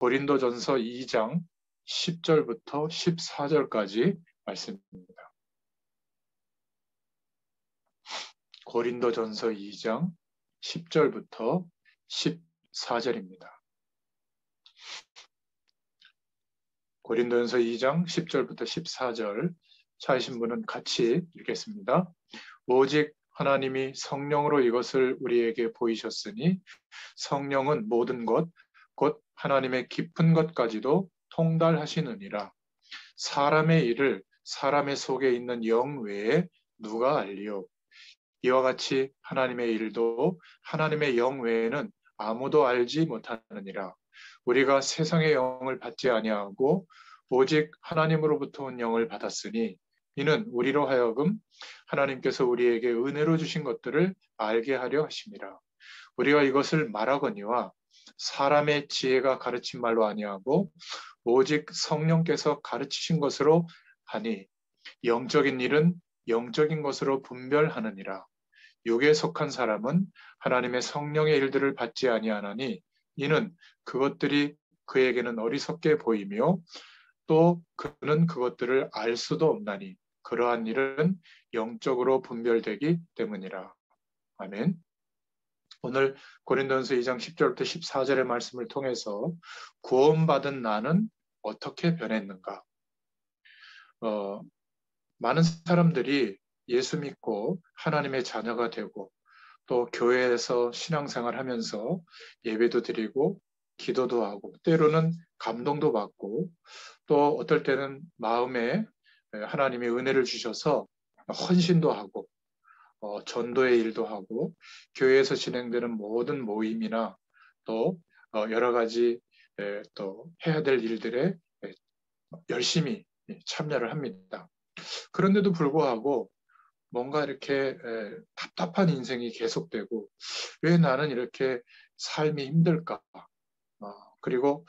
고린도전서 2장 10절부터 14절까지 말씀입니다. 고린도전서 2장 10절부터 14절입니다. 고린도전서 2장 10절부터 14절 찾으신 분은 같이 읽겠습니다. 오직 하나님이 성령으로 이것을 우리에게 보이셨으니 성령은 모든 것, 곧 하나님의 깊은 것까지도 통달하시느니라. 사람의 일을 사람의 속에 있는 영 외에 누가 알리요? 이와 같이 하나님의 일도 하나님의 영 외에는 아무도 알지 못하느니라. 우리가 세상의 영을 받지 아니하고 오직 하나님으로부터 온 영을 받았으니 이는 우리로 하여금 하나님께서 우리에게 은혜로 주신 것들을 알게 하려 하심이라. 우리가 이것을 말하거니와 사람의 지혜가 가르친 말로 아니하고 오직 성령께서 가르치신 것으로 하니 영적인 일은 영적인 것으로 분별하느니라. 육에 속한 사람은 하나님의 성령의 일들을 받지 아니하나니 이는 그것들이 그에게는 어리석게 보이며 또 그는 그것들을 알 수도 없나니 그러한 일은 영적으로 분별되기 때문이라. 아멘. 오늘 고린도전서 2장 10절부터 14절의 말씀을 통해서 구원받은 나는 어떻게 변했는가? 많은 사람들이 예수 믿고 하나님의 자녀가 되고 또 교회에서 신앙생활 하면서 예배도 드리고 기도도 하고 때로는 감동도 받고 또 어떨 때는 마음에 하나님의 은혜를 주셔서 헌신도 하고 전도의 일도 하고 교회에서 진행되는 모든 모임이나 또 여러 가지 또 해야 될 일들에 열심히 참여를 합니다. 그런데도 불구하고 뭔가 이렇게 답답한 인생이 계속되고 왜 나는 이렇게 삶이 힘들까? 그리고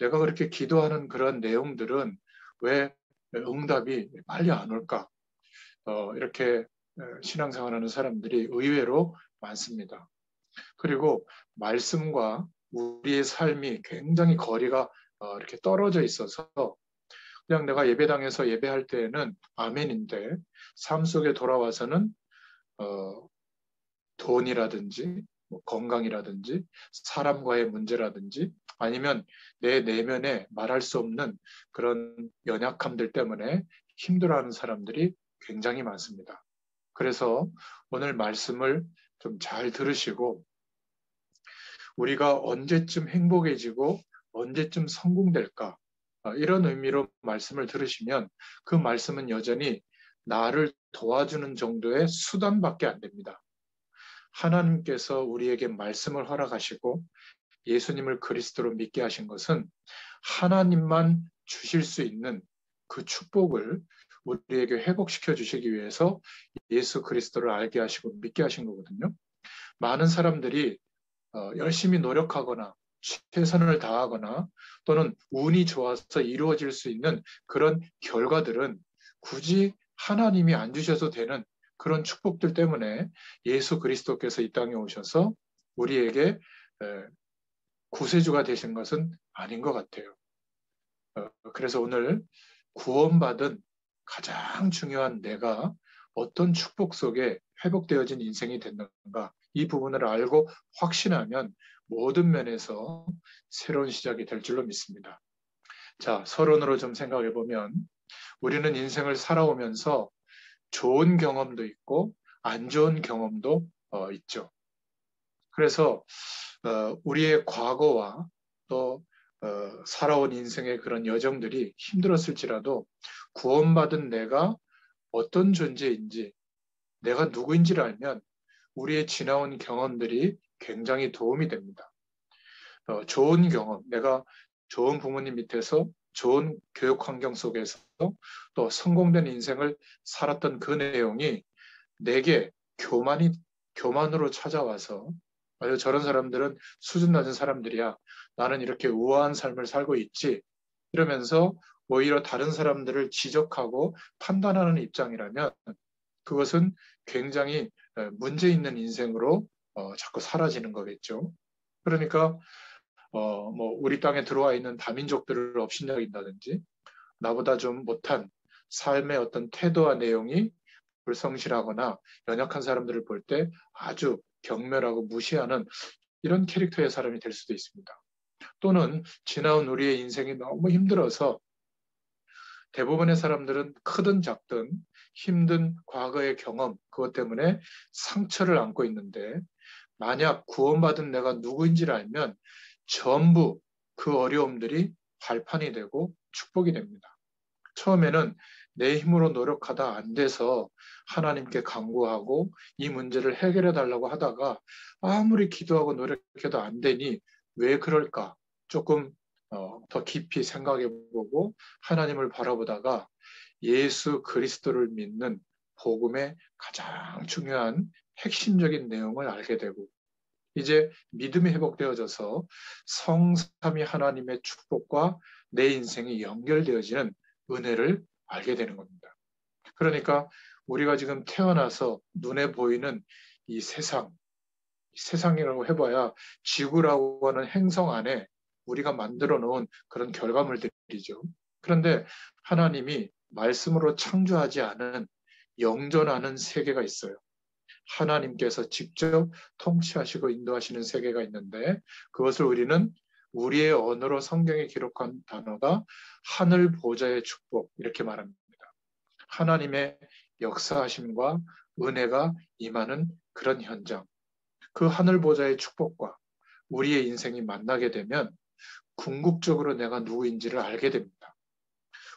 내가 그렇게 기도하는 그런 내용들은 왜 응답이 빨리 안 올까? 이렇게 신앙생활하는 사람들이 의외로 많습니다. 그리고 말씀과 우리의 삶이 굉장히 거리가 이렇게 떨어져 있어서 그냥 내가 예배당에서 예배할 때에는 아멘인데 삶 속에 돌아와서는 돈이라든지 건강이라든지 사람과의 문제라든지 아니면 내 내면에 말할 수 없는 그런 연약함들 때문에 힘들어하는 사람들이 굉장히 많습니다. 그래서 오늘 말씀을 좀 잘 들으시고 우리가 언제쯤 행복해지고 언제쯤 성공될까? 이런 의미로 말씀을 들으시면 그 말씀은 여전히 나를 도와주는 정도의 수단밖에 안 됩니다. 하나님께서 우리에게 말씀을 허락하시고 예수님을 그리스도로 믿게 하신 것은 하나님만 주실 수 있는 그 축복을 우리에게 회복시켜 주시기 위해서 예수 그리스도를 알게 하시고 믿게 하신 거거든요. 많은 사람들이 열심히 노력하거나 최선을 다하거나 또는 운이 좋아서 이루어질 수 있는 그런 결과들은 굳이 하나님이 안 주셔도 되는 그런 축복들 때문에 예수 그리스도께서 이 땅에 오셔서 우리에게 구세주가 되신 것은 아닌 것 같아요. 그래서 오늘 구원받은 가장 중요한 내가 어떤 축복 속에 회복되어진 인생이 됐는가 이 부분을 알고 확신하면 모든 면에서 새로운 시작이 될 줄로 믿습니다. 자, 서론으로 좀 생각해 보면 우리는 인생을 살아오면서 좋은 경험도 있고 안 좋은 경험도 있죠. 그래서 우리의 과거와 또 살아온 인생의 그런 여정들이 힘들었을지라도 구원받은 내가 어떤 존재인지 내가 누구인지를 알면 우리의 지나온 경험들이 굉장히 도움이 됩니다. 좋은 경험, 내가 좋은 부모님 밑에서 좋은 교육 환경 속에서 또 성공된 인생을 살았던 그 내용이 내게 교만으로 찾아와서 아유, 저런 사람들은 수준 낮은 사람들이야. 나는 이렇게 우아한 삶을 살고 있지. 이러면서 오히려 다른 사람들을 지적하고 판단하는 입장이라면 그것은 굉장히 문제 있는 인생으로 자꾸 사라지는 거겠죠. 그러니까 우리 땅에 들어와 있는 다민족들을 업신여긴다든지 나보다 좀 못한 삶의 어떤 태도와 내용이 불성실하거나 연약한 사람들을 볼 때 아주 경멸하고 무시하는 이런 캐릭터의 사람이 될 수도 있습니다. 또는 지나온 우리의 인생이 너무 힘들어서 대부분의 사람들은 크든 작든 힘든 과거의 경험, 그것 때문에 상처를 안고 있는데 만약 구원받은 내가 누구인지를 알면 전부 그 어려움들이 발판이 되고 축복이 됩니다. 처음에는 내 힘으로 노력하다 안 돼서 하나님께 간구하고 이 문제를 해결해 달라고 하다가 아무리 기도하고 노력해도 안 되니 왜 그럴까? 조금 더 깊이 생각해 보고 하나님을 바라보다가 예수 그리스도를 믿는 복음의 가장 중요한 핵심적인 내용을 알게 되고 이제 믿음이 회복되어져서 성삼위 하나님의 축복과 내 인생이 연결되어지는 은혜를 알게 되는 겁니다. 그러니까 우리가 지금 태어나서 눈에 보이는 이 세상이라고 해봐야 지구라고 하는 행성 안에 우리가 만들어 놓은 그런 결과물들이죠. 그런데 하나님이 말씀으로 창조하지 않은 영존하는 세계가 있어요. 하나님께서 직접 통치하시고 인도하시는 세계가 있는데 그것을 우리는 우리의 언어로 성경에 기록한 단어가 하늘 보좌의 축복 이렇게 말합니다. 하나님의 역사하심과 은혜가 임하는 그런 현장. 그 하늘 보좌의 축복과 우리의 인생이 만나게 되면 궁극적으로 내가 누구인지를 알게 됩니다.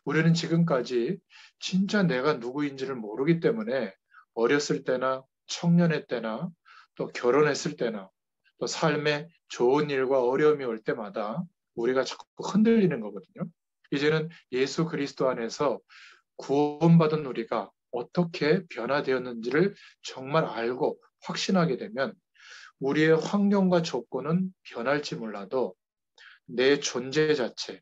우리는 지금까지 진짜 내가 누구인지를 모르기 때문에 어렸을 때나 청년의 때나 또 결혼했을 때나 또 삶에 좋은 일과 어려움이 올 때마다 우리가 자꾸 흔들리는 거거든요. 이제는 예수 그리스도 안에서 구원받은 우리가 어떻게 변화되었는지를 정말 알고 확신하게 되면 우리의 환경과 조건은 변할지 몰라도 내 존재 자체,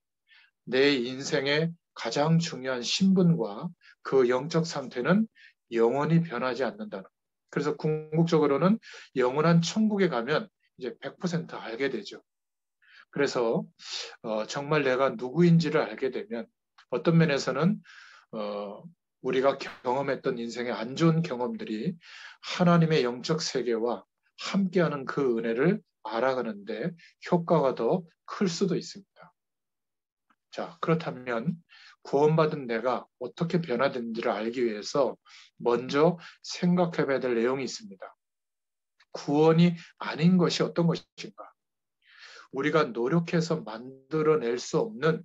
내 인생의 가장 중요한 신분과 그 영적 상태는 영원히 변하지 않는다는 것. 그래서 궁극적으로는 영원한 천국에 가면 이제 100% 알게 되죠. 그래서 정말 내가 누구인지를 알게 되면 어떤 면에서는 우리가 경험했던 인생의 안 좋은 경험들이 하나님의 영적 세계와 함께하는 그 은혜를 알아가는데 효과가 더 클 수도 있습니다. 자, 그렇다면 구원받은 내가 어떻게 변화되는지를 알기 위해서 먼저 생각해 봐야 될 내용이 있습니다. 구원이 아닌 것이 어떤 것인가? 우리가 노력해서 만들어낼 수 없는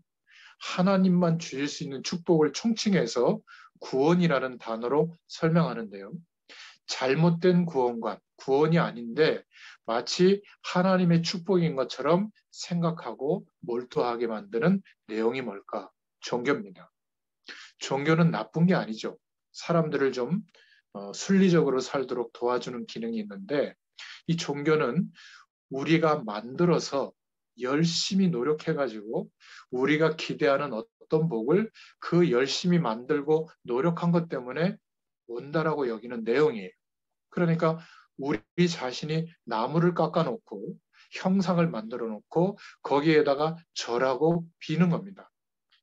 하나님만 주실 수 있는 축복을 총칭해서 구원이라는 단어로 설명하는데요. 잘못된 구원관, 구원이 아닌데 마치 하나님의 축복인 것처럼 생각하고 몰두하게 만드는 내용이 뭘까? 종교입니다. 종교는 나쁜 게 아니죠. 사람들을 좀 순리적으로 살도록 도와주는 기능이 있는데 이 종교는 우리가 만들어서 열심히 노력해가지고 우리가 기대하는 어떤 복을 그 열심히 만들고 노력한 것 때문에 온다라고 여기는 내용이에요. 그러니까 우리 자신이 나무를 깎아놓고 형상을 만들어 놓고 거기에다가 절하고 비는 겁니다.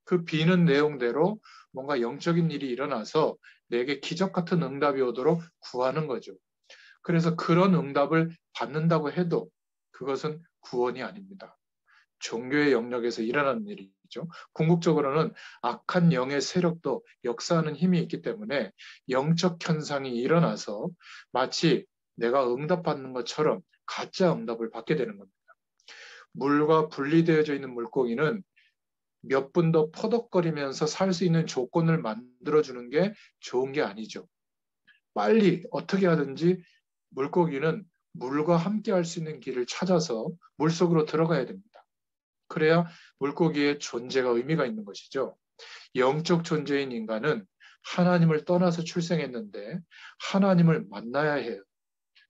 그 비는 내용대로 뭔가 영적인 일이 일어나서 내게 기적 같은 응답이 오도록 구하는 거죠. 그래서 그런 응답을 받는다고 해도 그것은 구원이 아닙니다. 종교의 영역에서 일어나는 일이죠. 궁극적으로는 악한 영의 세력도 역사하는 힘이 있기 때문에 영적 현상이 일어나서 마치 내가 응답받는 것처럼 가짜 응답을 받게 되는 겁니다. 물과 분리되어져 있는 물고기는 몇 분 더 퍼덕거리면서 살 수 있는 조건을 만들어주는 게 좋은 게 아니죠. 빨리 어떻게 하든지 물고기는 물과 함께 할 수 있는 길을 찾아서 물속으로 들어가야 됩니다. 그래야 물고기의 존재가 의미가 있는 것이죠. 영적 존재인 인간은 하나님을 떠나서 출생했는데 하나님을 만나야 해요.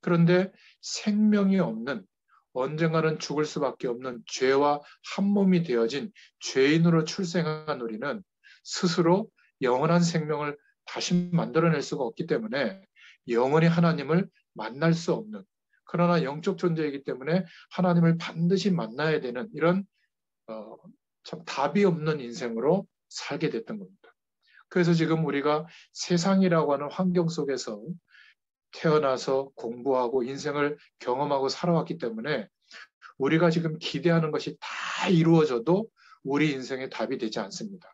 그런데 생명이 없는 언젠가는 죽을 수밖에 없는 죄와 한 몸이 되어진 죄인으로 출생한 우리는 스스로 영원한 생명을 다시 만들어낼 수가 없기 때문에 영원히 하나님을 만날 수 없는 그러나 영적 존재이기 때문에 하나님을 반드시 만나야 되는 이런 참 답이 없는 인생으로 살게 됐던 겁니다. 그래서 지금 우리가 세상이라고 하는 환경 속에서 태어나서 공부하고 인생을 경험하고 살아왔기 때문에 우리가 지금 기대하는 것이 다 이루어져도 우리 인생의 답이 되지 않습니다.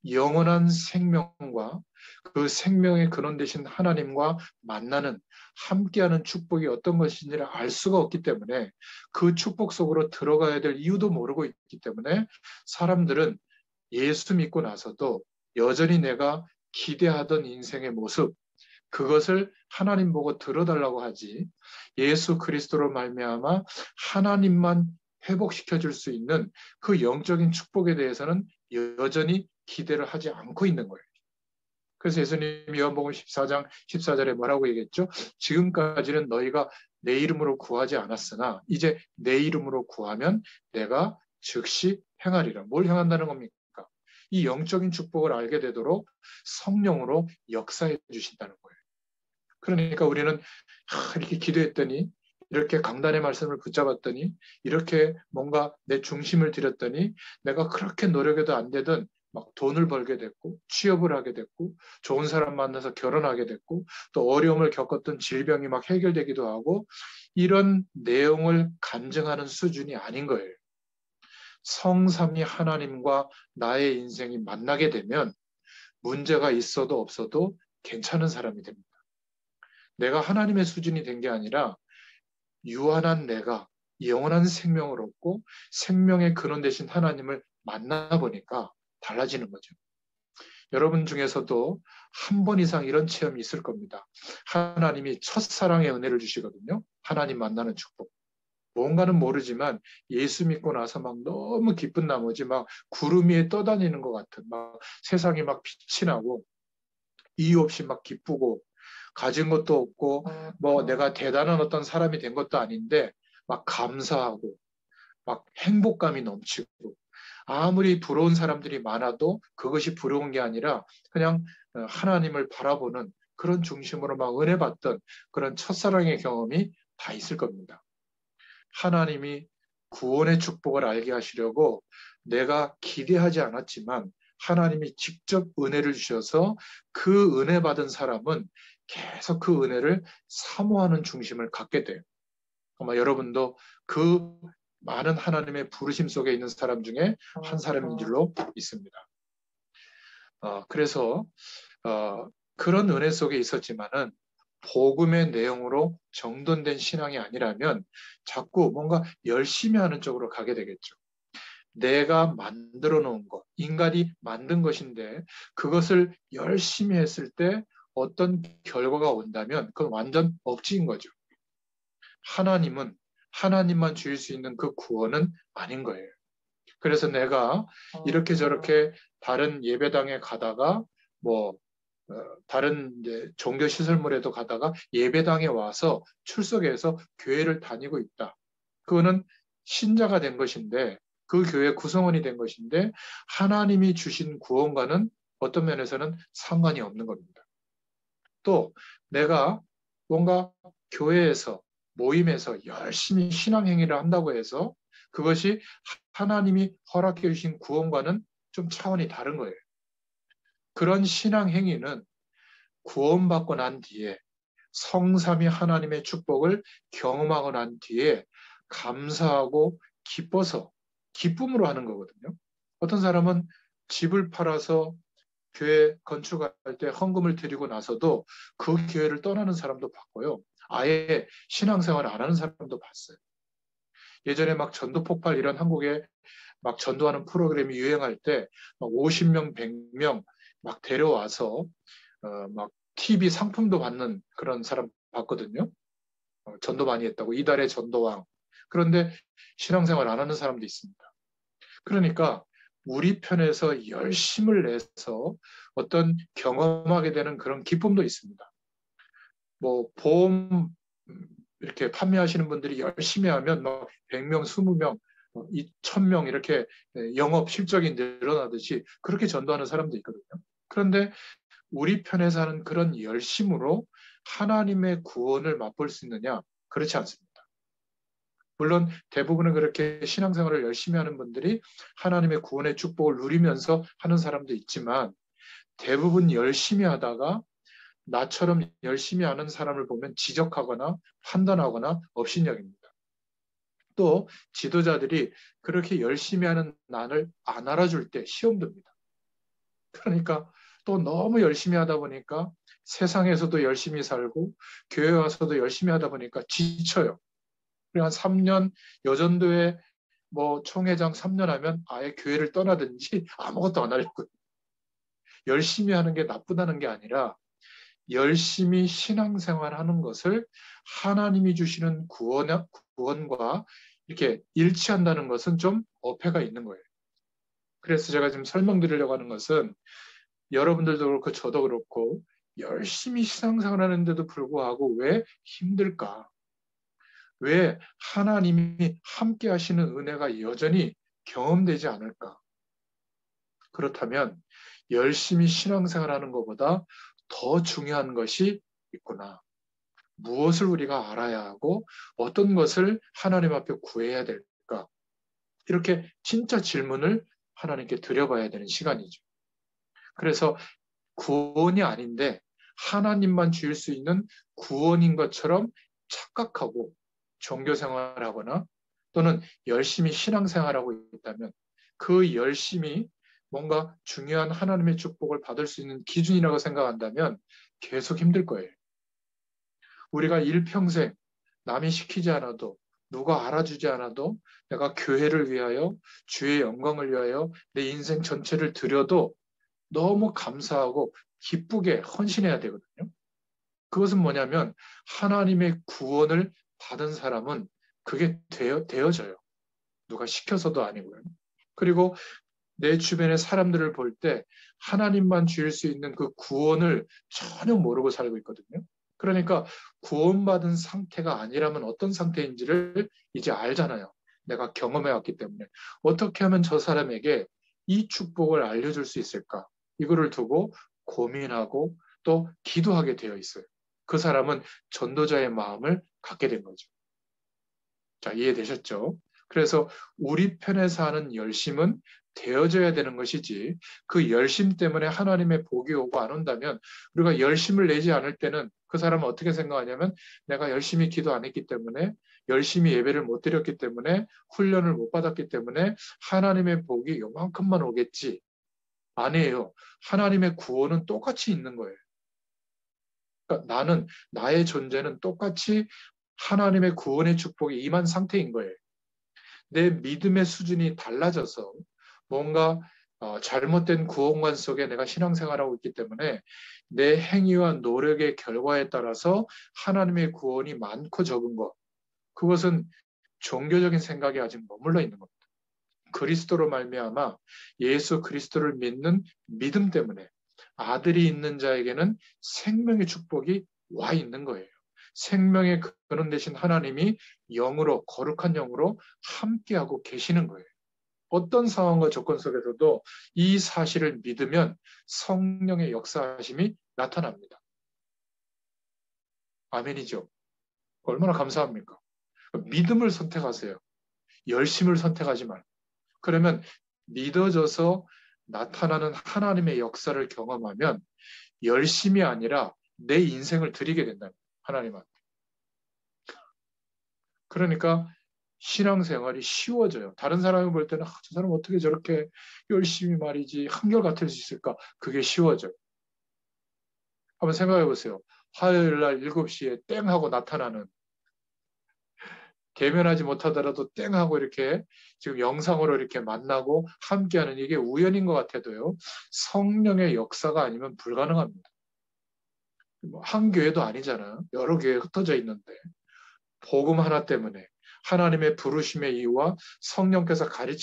영원한 생명과 그 생명의 근원 되신 하나님과 만나는 함께하는 축복이 어떤 것인지를 알 수가 없기 때문에 그 축복 속으로 들어가야 될 이유도 모르고 있기 때문에 사람들은 예수 믿고 나서도 여전히 내가 기대하던 인생의 모습, 그것을 하나님 보고 들어달라고 하지 예수 그리스도로 말미암아 하나님만 회복시켜 줄 수 있는 그 영적인 축복에 대해서는 여전히 기대를 하지 않고 있는 거예요. 그래서 예수님이 요한복음 14장 14절에 뭐라고 얘기했죠? 지금까지는 너희가 내 이름으로 구하지 않았으나 이제 내 이름으로 구하면 내가 즉시 행하리라. 뭘 행한다는 겁니까? 이 영적인 축복을 알게 되도록 성령으로 역사해 주신다는 거예요. 그러니까 우리는 이렇게 기도했더니 이렇게 강단의 말씀을 붙잡았더니 이렇게 뭔가 내 중심을 들였더니 내가 그렇게 노력해도 안 되던 막 돈을 벌게 됐고 취업을 하게 됐고 좋은 사람 만나서 결혼하게 됐고 또 어려움을 겪었던 질병이 막 해결되기도 하고 이런 내용을 간증하는 수준이 아닌 거예요. 성삼위 하나님과 나의 인생이 만나게 되면 문제가 있어도 없어도 괜찮은 사람이 됩니다. 내가 하나님의 수준이 된 게 아니라 유한한 내가 영원한 생명을 얻고 생명의 근원 되신 하나님을 만나보니까 달라지는 거죠. 여러분 중에서도 한 번 이상 이런 체험이 있을 겁니다. 하나님이 첫사랑의 은혜를 주시거든요. 하나님 만나는 축복. 뭔가는 모르지만 예수 믿고 나서 막 너무 기쁜 나머지 막 구름 위에 떠다니는 것 같은 막 세상이 막 빛이 나고 이유 없이 막 기쁘고 가진 것도 없고 뭐 내가 대단한 어떤 사람이 된 것도 아닌데 막 감사하고 막 행복감이 넘치고 아무리 부러운 사람들이 많아도 그것이 부러운 게 아니라 그냥 하나님을 바라보는 그런 중심으로 막 은혜 받던 그런 첫사랑의 경험이 다 있을 겁니다. 하나님이 구원의 축복을 알게 하시려고 내가 기대하지 않았지만 하나님이 직접 은혜를 주셔서 그 은혜 받은 사람은 계속 그 은혜를 사모하는 중심을 갖게 돼요. 아마 여러분도 그 많은 하나님의 부르심 속에 있는 사람 중에 한 사람인 줄로 믿습니다. 그래서 그런 은혜 속에 있었지만은 복음의 내용으로 정돈된 신앙이 아니라면 자꾸 뭔가 열심히 하는 쪽으로 가게 되겠죠. 내가 만들어 놓은 것, 인간이 만든 것인데 그것을 열심히 했을 때 어떤 결과가 온다면 그건 완전 억지인 거죠. 하나님은 하나님만 주실 수 있는 그 구원은 아닌 거예요. 그래서 내가 이렇게 저렇게 다른 예배당에 가다가 뭐 다른 이제 종교 시설물에도 가다가 예배당에 와서 출석해서 교회를 다니고 있다. 그거는 신자가 된 것인데 그 교회 구성원이 된 것인데 하나님이 주신 구원과는 어떤 면에서는 상관이 없는 겁니다. 또 내가 뭔가 교회에서 모임에서 열심히 신앙 행위를 한다고 해서 그것이 하나님이 허락해 주신 구원과는 좀 차원이 다른 거예요. 그런 신앙 행위는 구원받고 난 뒤에 성삼위 하나님의 축복을 경험하고 난 뒤에 감사하고 기뻐서 기쁨으로 하는 거거든요. 어떤 사람은 집을 팔아서 교회 건축할 때 헌금을 드리고 나서도 그 교회를 떠나는 사람도 봤고요. 아예 신앙생활을 안 하는 사람도 봤어요. 예전에 막 전도 폭발 이런 한국에 막 전도하는 프로그램이 유행할 때 막 50명, 100명 막 데려와서 막 TV 상품도 받는 그런 사람 봤거든요. 전도 많이 했다고 이달의 전도왕. 그런데 신앙생활 안 하는 사람도 있습니다. 그러니까 우리 편에서 열심을 내서 어떤 경험하게 되는 그런 기쁨도 있습니다. 뭐 보험 이렇게 판매하시는 분들이 열심히 하면 막 100명, 20명, 1000명 이렇게 영업 실적이 늘어나듯이 그렇게 전도하는 사람도 있거든요. 그런데 우리 편에서 하는 그런 열심으로 하나님의 구원을 맛볼 수 있느냐? 그렇지 않습니다. 물론 대부분은 그렇게 신앙생활을 열심히 하는 분들이 하나님의 구원의 축복을 누리면서 하는 사람도 있지만 대부분 열심히 하다가 나처럼 열심히 하는 사람을 보면 지적하거나 판단하거나 업신여깁니다. 또 지도자들이 그렇게 열심히 하는 나를 안 알아줄 때 시험 듭니다. 그러니까 또 너무 열심히 하다 보니까 세상에서도 열심히 살고 교회 와서도 열심히 하다 보니까 지쳐요. 그리고 한 3년 여전도에 뭐 총회장 3년 하면 아예 교회를 떠나든지 아무것도 안 하려고. 열심히 하는 게 나쁘다는 게 아니라 열심히 신앙생활하는 것을 하나님이 주시는 구원과 이렇게 일치한다는 것은 좀 어폐가 있는 거예요. 그래서 제가 지금 설명드리려고 하는 것은 여러분들도 그렇고 저도 그렇고 열심히 신앙생활하는데도 불구하고 왜 힘들까? 왜 하나님이 함께 하시는 은혜가 여전히 경험되지 않을까? 그렇다면 열심히 신앙생활하는 것보다 더 중요한 것이 있구나. 무엇을 우리가 알아야 하고 어떤 것을 하나님 앞에 구해야 될까? 이렇게 진짜 질문을 하나님께 드려봐야 되는 시간이죠. 그래서 구원이 아닌데 하나님만 주실 수 있는 구원인 것처럼 착각하고 종교생활하거나 또는 열심히 신앙생활하고 있다면 그 열심히 뭔가 중요한 하나님의 축복을 받을 수 있는 기준이라고 생각한다면 계속 힘들 거예요. 우리가 일평생 남이 시키지 않아도 누가 알아주지 않아도 내가 교회를 위하여 주의 영광을 위하여 내 인생 전체를 드려도 너무 감사하고 기쁘게 헌신해야 되거든요. 그것은 뭐냐면 하나님의 구원을 받은 사람은 그게 되어져요. 누가 시켜서도 아니고요. 그리고 내 주변의 사람들을 볼 때 하나님만 주실 수 있는 그 구원을 전혀 모르고 살고 있거든요. 그러니까 구원받은 상태가 아니라면 어떤 상태인지를 이제 알잖아요. 내가 경험해 왔기 때문에. 어떻게 하면 저 사람에게 이 축복을 알려줄 수 있을까? 이거를 두고 고민하고 또 기도하게 되어 있어요. 그 사람은 전도자의 마음을 갖게 된 거죠. 자, 이해되셨죠? 그래서 우리 편에서 하는 열심은 되어져야 되는 것이지 그 열심 때문에 하나님의 복이 오고 안 온다면 우리가 열심을 내지 않을 때는 그 사람은 어떻게 생각하냐면 내가 열심히 기도 안 했기 때문에 열심히 예배를 못 드렸기 때문에 훈련을 못 받았기 때문에 하나님의 복이 요만큼만 오겠지. 아니에요. 하나님의 구원은 똑같이 있는 거예요. 그러니까 나는 나의 존재는 똑같이 하나님의 구원의 축복이 임한 상태인 거예요. 내 믿음의 수준이 달라져서 뭔가 잘못된 구원관 속에 내가 신앙생활하고 있기 때문에 내 행위와 노력의 결과에 따라서 하나님의 구원이 많고 적은 것, 그것은 종교적인 생각이 아직 머물러 있는 겁니다. 그리스도로 말미암아 예수 그리스도를 믿는 믿음 때문에 아들이 있는 자에게는 생명의 축복이 와 있는 거예요. 생명의 근원 되신 하나님이 영으로 거룩한 영으로 함께하고 계시는 거예요. 어떤 상황과 조건 속에서도 이 사실을 믿으면 성령의 역사하심이 나타납니다. 아멘이죠. 얼마나 감사합니까? 믿음을 선택하세요. 열심을 선택하지 말고. 그러면 믿어져서 나타나는 하나님의 역사를 경험하면 열심이 아니라 내 인생을 드리게 된다. 하나님한테. 그러니까 신앙생활이 쉬워져요. 다른 사람이 볼 때는 저 사람 어떻게 저렇게 열심히 말이지 한결같을 수 있을까? 그게 쉬워져요. 한번 생각해 보세요. 화요일 날 7시에 땡 하고 나타나는 대면하지 못하더라도 땡 하고 이렇게 지금 영상으로 이렇게 만나고 함께하는 이게 우연인 것 같아도요. 성령의 역사가 아니면 불가능합니다. 한 교회도 아니잖아요. 여러 교회 흩어져 있는데 복음 하나 때문에 하나님의 부르심의 이유와 성령께서 가르쳐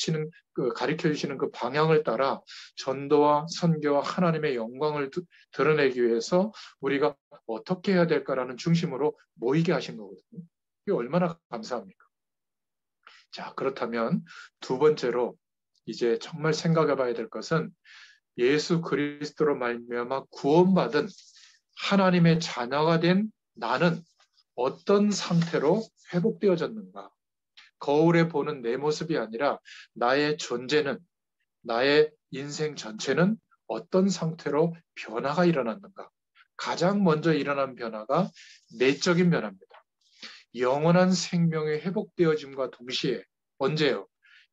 주시는 그 방향을 따라 전도와 선교와 하나님의 영광을 드러내기 위해서 우리가 어떻게 해야 될까라는 중심으로 모이게 하신 거거든요. 이게 얼마나 감사합니까? 자, 그렇다면 두 번째로 이제 정말 생각해 봐야 될 것은 예수 그리스도로 말미암아 구원받은 하나님의 자녀가 된 나는 어떤 상태로 회복되어졌는가? 거울에 보는 내 모습이 아니라 나의 존재는, 나의 인생 전체는 어떤 상태로 변화가 일어났는가? 가장 먼저 일어난 변화가 내적인 변화입니다. 영원한 생명이 회복되어짐과 동시에 언제요?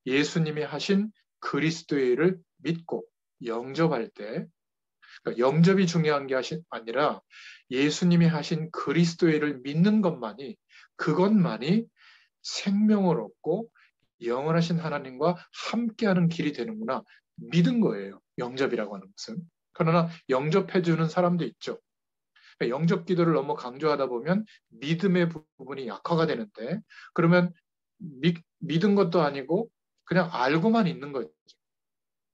예수님이 하신 그리스도의 일을 믿고 영접할 때, 그러니까 영접이 중요한 게 아니라 예수님이 하신 그리스도의 일을 믿는 것만이, 그것만이 생명을 얻고 영원하신 하나님과 함께하는 길이 되는구나 믿은 거예요. 영접이라고 하는 것은. 그러나 영접해주는 사람도 있죠. 영접 기도를 너무 강조하다 보면 믿음의 부분이 약화가 되는데, 그러면 믿은 것도 아니고 그냥 알고만 있는 거죠.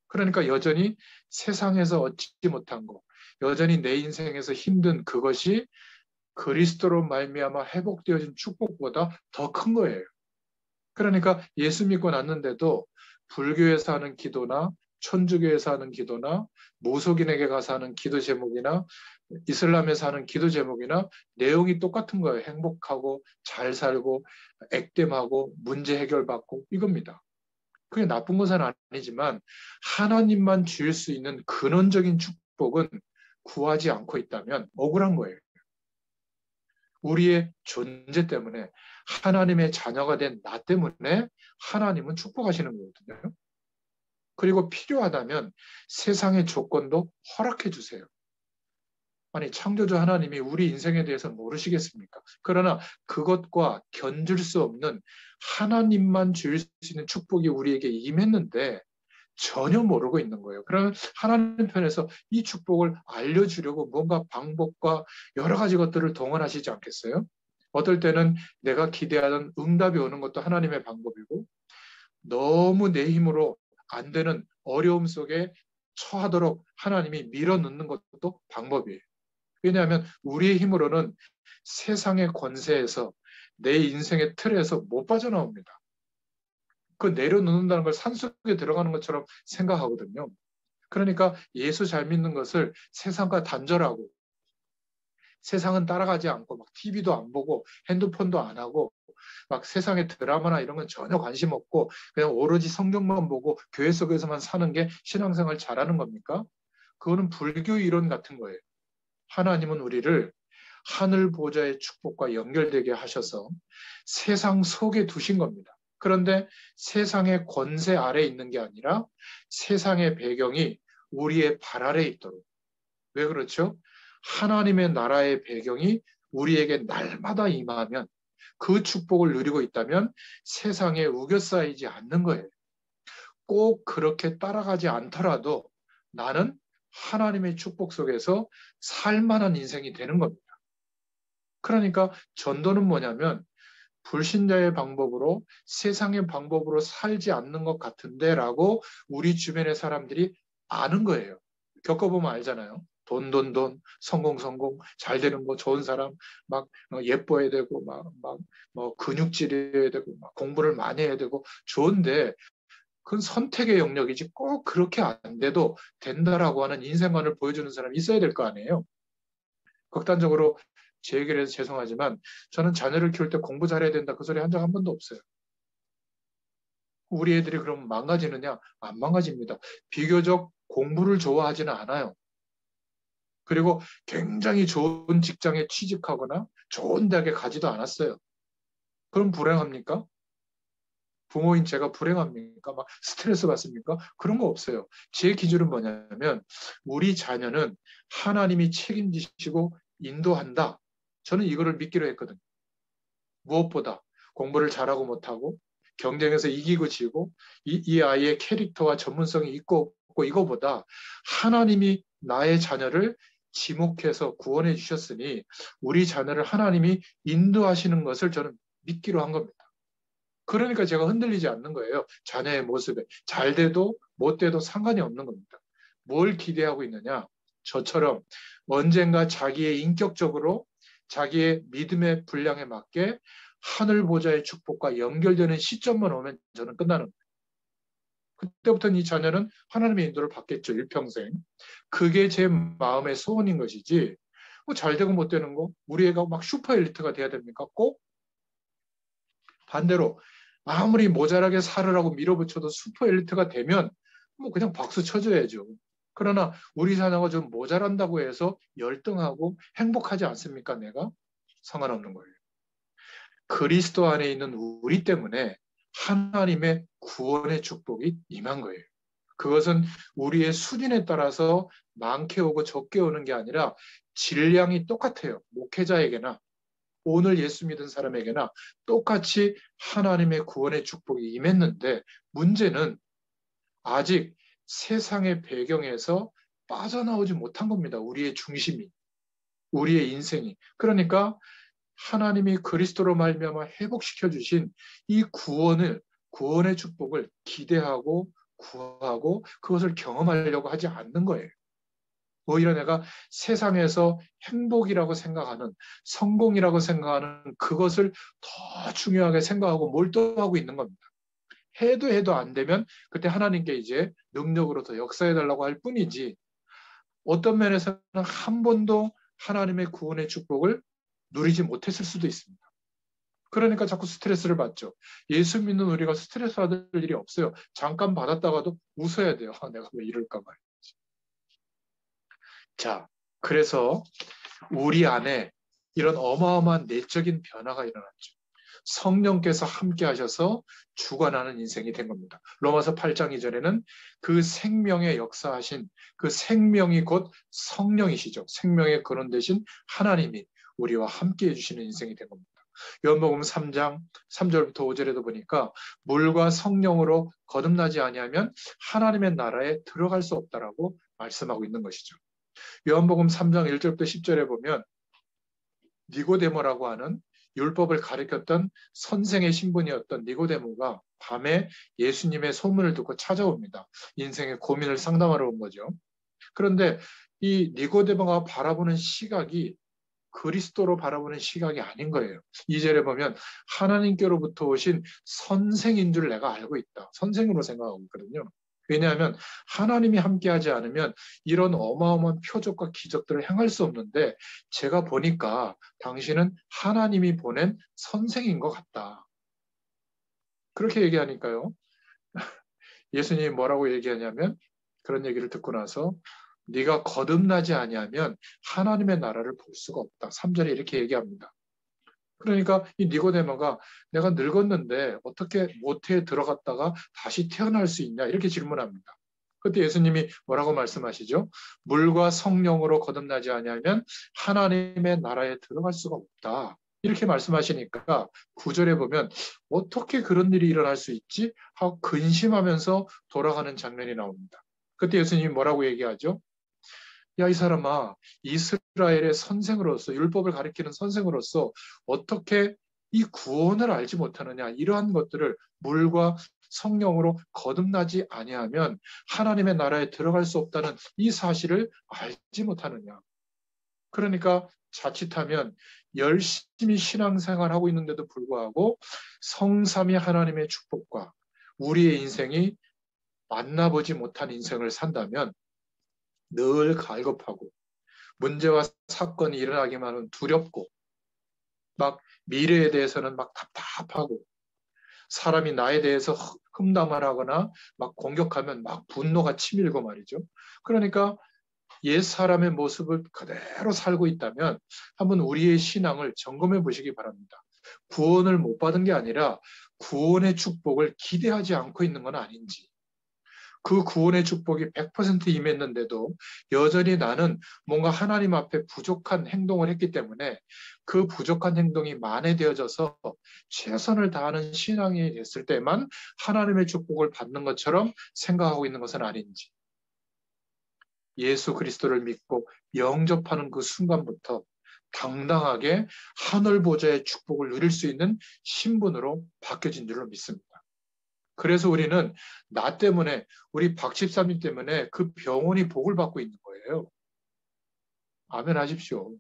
그러니까 여전히 세상에서 얻지 못한 것, 여전히 내 인생에서 힘든 그것이 그리스도로 말미암아 회복되어진 축복보다 더 큰 거예요. 그러니까 예수 믿고 났는데도 불교에서 하는 기도나 천주교에서 하는 기도나 무속인에게 가서 하는 기도 제목이나 이슬람에서 하는 기도 제목이나 내용이 똑같은 거예요. 행복하고 잘 살고 액땜하고 문제 해결받고 이겁니다. 그게 나쁜 것은 아니지만 하나님만 주실 수 있는 근원적인 축복은 구하지 않고 있다면 억울한 거예요. 우리의 존재 때문에, 하나님의 자녀가 된 나 때문에 하나님은 축복하시는 거거든요. 그리고 필요하다면 세상의 조건도 허락해 주세요. 아니, 창조주 하나님이 우리 인생에 대해서 모르시겠습니까? 그러나 그것과 견줄 수 없는 하나님만 주실 수 있는 축복이 우리에게 임했는데 전혀 모르고 있는 거예요. 그러면 하나님 편에서 이 축복을 알려주려고 뭔가 방법과 여러 가지 것들을 동원하시지 않겠어요? 어떨 때는 내가 기대하는 응답이 오는 것도 하나님의 방법이고, 너무 내 힘으로 안 되는 어려움 속에 처하도록 하나님이 밀어넣는 것도 방법이에요. 왜냐하면 우리의 힘으로는 세상의 권세에서, 내 인생의 틀에서 못 빠져나옵니다. 그 내려놓는다는 걸 산속에 들어가는 것처럼 생각하거든요. 그러니까 예수 잘 믿는 것을 세상과 단절하고, 세상은 따라가지 않고 막 TV도 안 보고 핸드폰도 안 하고 막 세상의 드라마나 이런 건 전혀 관심 없고 그냥 오로지 성경만 보고 교회 속에서만 사는 게 신앙생활 잘하는 겁니까? 그거는 불교 이론 같은 거예요. 하나님은 우리를 하늘 보좌의 축복과 연결되게 하셔서 세상 속에 두신 겁니다. 그런데 세상의 권세 아래 있는 게 아니라 세상의 배경이 우리의 발 아래 있도록. 왜 그렇죠? 하나님의 나라의 배경이 우리에게 날마다 임하면, 그 축복을 누리고 있다면 세상에 우겨싸이지 않는 거예요. 꼭 그렇게 따라가지 않더라도 나는 하나님의 축복 속에서 살만한 인생이 되는 겁니다. 그러니까 전도는 뭐냐면 불신자의 방법으로, 세상의 방법으로 살지 않는 것 같은데 라고 우리 주변의 사람들이 아는 거예요. 겪어보면 알잖아요. 돈, 성공, 잘 되는 거, 좋은 사람, 막 예뻐야 되고, 뭐 근육질해야 되고, 막 공부를 많이 해야 되고, 좋은데, 그건 선택의 영역이지 꼭 그렇게 안 돼도 된다라고 하는 인생관을 보여주는 사람이 있어야 될 거 아니에요. 극단적으로 제 얘기를 해서 죄송하지만 저는 자녀를 키울 때 공부 잘해야 된다 그 소리 한 적 한 번도 없어요. 우리 애들이 그럼 망가지느냐? 안 망가집니다. 비교적 공부를 좋아하지는 않아요. 그리고 굉장히 좋은 직장에 취직하거나 좋은 대학에 가지도 않았어요. 그럼 불행합니까? 부모인 제가 불행합니까? 막 스트레스 받습니까? 그런 거 없어요. 제 기준은 뭐냐면 우리 자녀는 하나님이 책임지시고 인도한다. 저는 이거를 믿기로 했거든요. 무엇보다 공부를 잘하고 못하고 경쟁에서 이기고 지고 이 아이의 캐릭터와 전문성이 있고 없고 이거보다 하나님이 나의 자녀를 지목해서 구원해 주셨으니 우리 자녀를 하나님이 인도하시는 것을 저는 믿기로 한 겁니다. 그러니까 제가 흔들리지 않는 거예요. 자녀의 모습에. 잘 돼도 못 돼도 상관이 없는 겁니다. 뭘 기대하고 있느냐? 저처럼 언젠가 자기의 인격적으로 자기의 믿음의 분량에 맞게 하늘 보좌의 축복과 연결되는 시점만 오면 저는 끝나는 거예요. 그때부터는 이 자녀는 하나님의 인도를 받겠죠. 일평생. 그게 제 마음의 소원인 것이지 뭐 잘 되고 못 되는 거 우리 애가 막 슈퍼 엘리트가 돼야 됩니까? 꼭 반대로 아무리 모자라게 살으라고 밀어붙여도 슈퍼 엘리트가 되면 뭐 그냥 박수 쳐줘야죠. 그러나 우리 자녀가 좀 모자란다고 해서 열등하고 행복하지 않습니까? 내가 상관없는 거예요. 그리스도 안에 있는 우리 때문에 하나님의 구원의 축복이 임한 거예요. 그것은 우리의 수준에 따라서 많게 오고 적게 오는 게 아니라 질량이 똑같아요. 목회자에게나 오늘 예수 믿은 사람에게나 똑같이 하나님의 구원의 축복이 임했는데 문제는 아직 세상의 배경에서 빠져나오지 못한 겁니다. 우리의 중심이, 우리의 인생이. 그러니까 하나님이 그리스도로 말미암아 회복시켜 주신 이 구원의 축복을 기대하고 구하고 그것을 경험하려고 하지 않는 거예요. 오히려 내가 세상에서 행복이라고 생각하는 성공이라고 생각하는 그것을 더 중요하게 생각하고 몰두하고 있는 겁니다. 해도 안 되면 그때 하나님께 이제 능력으로 더 역사해 달라고 할 뿐이지 어떤 면에서는 한 번도 하나님의 구원의 축복을 누리지 못했을 수도 있습니다. 그러니까 자꾸 스트레스를 받죠. 예수 믿는 우리가 스트레스 받을 일이 없어요. 잠깐 받았다가도 웃어야 돼요. 내가 왜 이럴까 말이지. 자, 그래서 우리 안에 이런 어마어마한 내적인 변화가 일어났죠. 성령께서 함께 하셔서 주관하는 인생이 된 겁니다. 로마서 8장 이전에는 그 생명의 역사하신 그 생명이 곧 성령이시죠. 생명의 근원 되신 하나님이 우리와 함께 해주시는 인생이 된 겁니다. 요한복음 3장 3절부터 5절에도 보니까 물과 성령으로 거듭나지 아니하면 하나님의 나라에 들어갈 수 없다라고 말씀하고 있는 것이죠. 요한복음 3장 1절부터 10절에 보면 니고데모라고 하는 율법을 가르쳤던 선생의 신분이었던 니고데모가 밤에 예수님의 소문을 듣고 찾아옵니다. 인생의 고민을 상담하러 온 거죠. 그런데 이 니고데모가 바라보는 시각이 그리스도로 바라보는 시각이 아닌 거예요. 2절에 보면 하나님께로부터 오신 선생인 줄 내가 알고 있다. 선생으로 생각하고 있거든요. 왜냐하면 하나님이 함께하지 않으면 이런 어마어마한 표적과 기적들을 행할 수 없는데 제가 보니까 당신은 하나님이 보낸 선생인 것 같다. 그렇게 얘기하니까요. 예수님이 뭐라고 얘기하냐면 그런 얘기를 듣고 나서 네가 거듭나지 아니하면 하나님의 나라를 볼 수가 없다. 3절에 이렇게 얘기합니다. 그러니까 이 니고데모가 내가 늙었는데 어떻게 모태에 들어갔다가 다시 태어날 수 있냐 이렇게 질문합니다. 그때 예수님이 뭐라고 말씀하시죠? 물과 성령으로 거듭나지 아니하면 하나님의 나라에 들어갈 수가 없다. 이렇게 말씀하시니까 9절에 보면 어떻게 그런 일이 일어날 수 있지? 하고 근심하면서 돌아가는 장면이 나옵니다. 그때 예수님이 뭐라고 얘기하죠? 야, 이 사람아, 이스라엘의 선생으로서, 율법을 가리키는 선생으로서 어떻게 이 구원을 알지 못하느냐, 이러한 것들을 물과 성령으로 거듭나지 아니하면 하나님의 나라에 들어갈 수 없다는 이 사실을 알지 못하느냐. 그러니까 자칫하면 열심히 신앙생활하고 있는데도 불구하고 성삼위 하나님의 축복과 우리의 인생이 만나보지 못한 인생을 산다면 늘 갈급하고 문제와 사건이 일어나기만 하면 두렵고 막 미래에 대해서는 막 답답하고 사람이 나에 대해서 흠담을 하거나 막 공격하면 막 분노가 치밀고 말이죠. 그러니까 옛 사람의 모습을 그대로 살고 있다면 한번 우리의 신앙을 점검해 보시기 바랍니다. 구원을 못 받은 게 아니라 구원의 축복을 기대하지 않고 있는 건 아닌지 그 구원의 축복이 100% 임했는데도 여전히 나는 뭔가 하나님 앞에 부족한 행동을 했기 때문에 그 부족한 행동이 만회되어져서 최선을 다하는 신앙이 됐을 때만 하나님의 축복을 받는 것처럼 생각하고 있는 것은 아닌지 예수 그리스도를 믿고 영접하는 그 순간부터 당당하게 하늘 보좌의 축복을 누릴 수 있는 신분으로 바뀌어진 줄로 믿습니다. 그래서 우리는 나 때문에 우리 박 집사님 때문에 그 병원이 복을 받고 있는 거예요. 아멘 하십시오.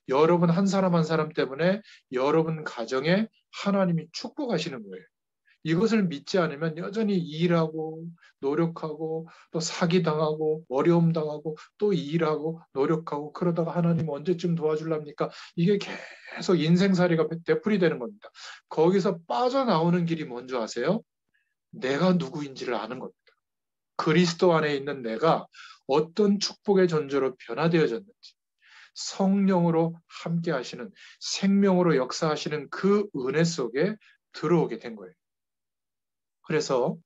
여러분 한 사람 한 사람 때문에 여러분 가정에 하나님이 축복하시는 거예요. 이것을 믿지 않으면 여전히 일하고 노력하고 또 사기당하고 어려움 당하고 또 일하고 노력하고 그러다가 하나님 언제쯤 도와줄랍니까? 이게 계속 인생살이가 되풀이되는 겁니다. 거기서 빠져나오는 길이 뭔지 아세요? 내가 누구인지를 아는 겁니다. 그리스도 안에 있는 내가 어떤 축복의 존재로 변화되어졌는지 성령으로 함께 하시는 생명으로 역사하시는 그 은혜 속에 들어오게 된 거예요. 그래서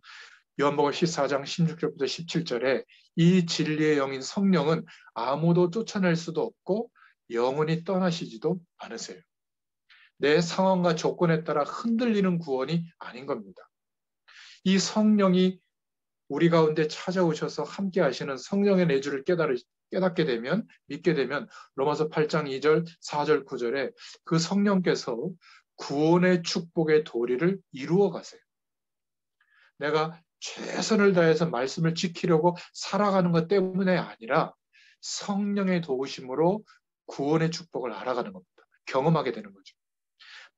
요한복음 14장 16절부터 17절에 이 진리의 영인 성령은 아무도 쫓아낼 수도 없고 영원히 떠나시지도 않으세요. 내 상황과 조건에 따라 흔들리는 구원이 아닌 겁니다. 이 성령이 우리 가운데 찾아오셔서 함께 하시는 성령의 내주를 깨닫게 되면, 믿게 되면 로마서 8장 2절, 4절, 9절에 그 성령께서 구원의 축복의 도리를 이루어 가세요. 내가 최선을 다해서 말씀을 지키려고 살아가는 것 때문에 아니라 성령의 도우심으로 구원의 축복을 알아가는 겁니다. 경험하게 되는 거죠.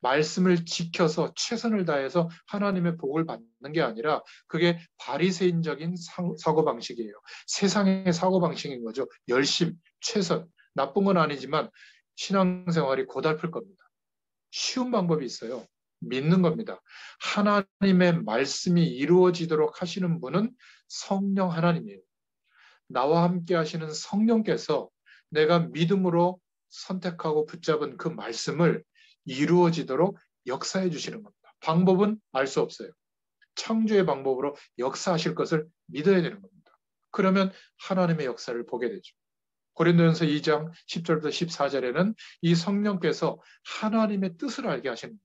말씀을 지켜서 최선을 다해서 하나님의 복을 받는 게 아니라 그게 바리새인적인 사고방식이에요. 세상의 사고방식인 거죠. 열심, 최선. 나쁜 건 아니지만 신앙생활이 고달플 겁니다. 쉬운 방법이 있어요. 믿는 겁니다. 하나님의 말씀이 이루어지도록 하시는 분은 성령 하나님이에요. 나와 함께 하시는 성령께서 내가 믿음으로 선택하고 붙잡은 그 말씀을 이루어지도록 역사해 주시는 겁니다. 방법은 알 수 없어요. 창조의 방법으로 역사하실 것을 믿어야 되는 겁니다. 그러면 하나님의 역사를 보게 되죠. 고린도전서 2장 10절부터 14절에는 이 성령께서 하나님의 뜻을 알게 하시는 겁니다.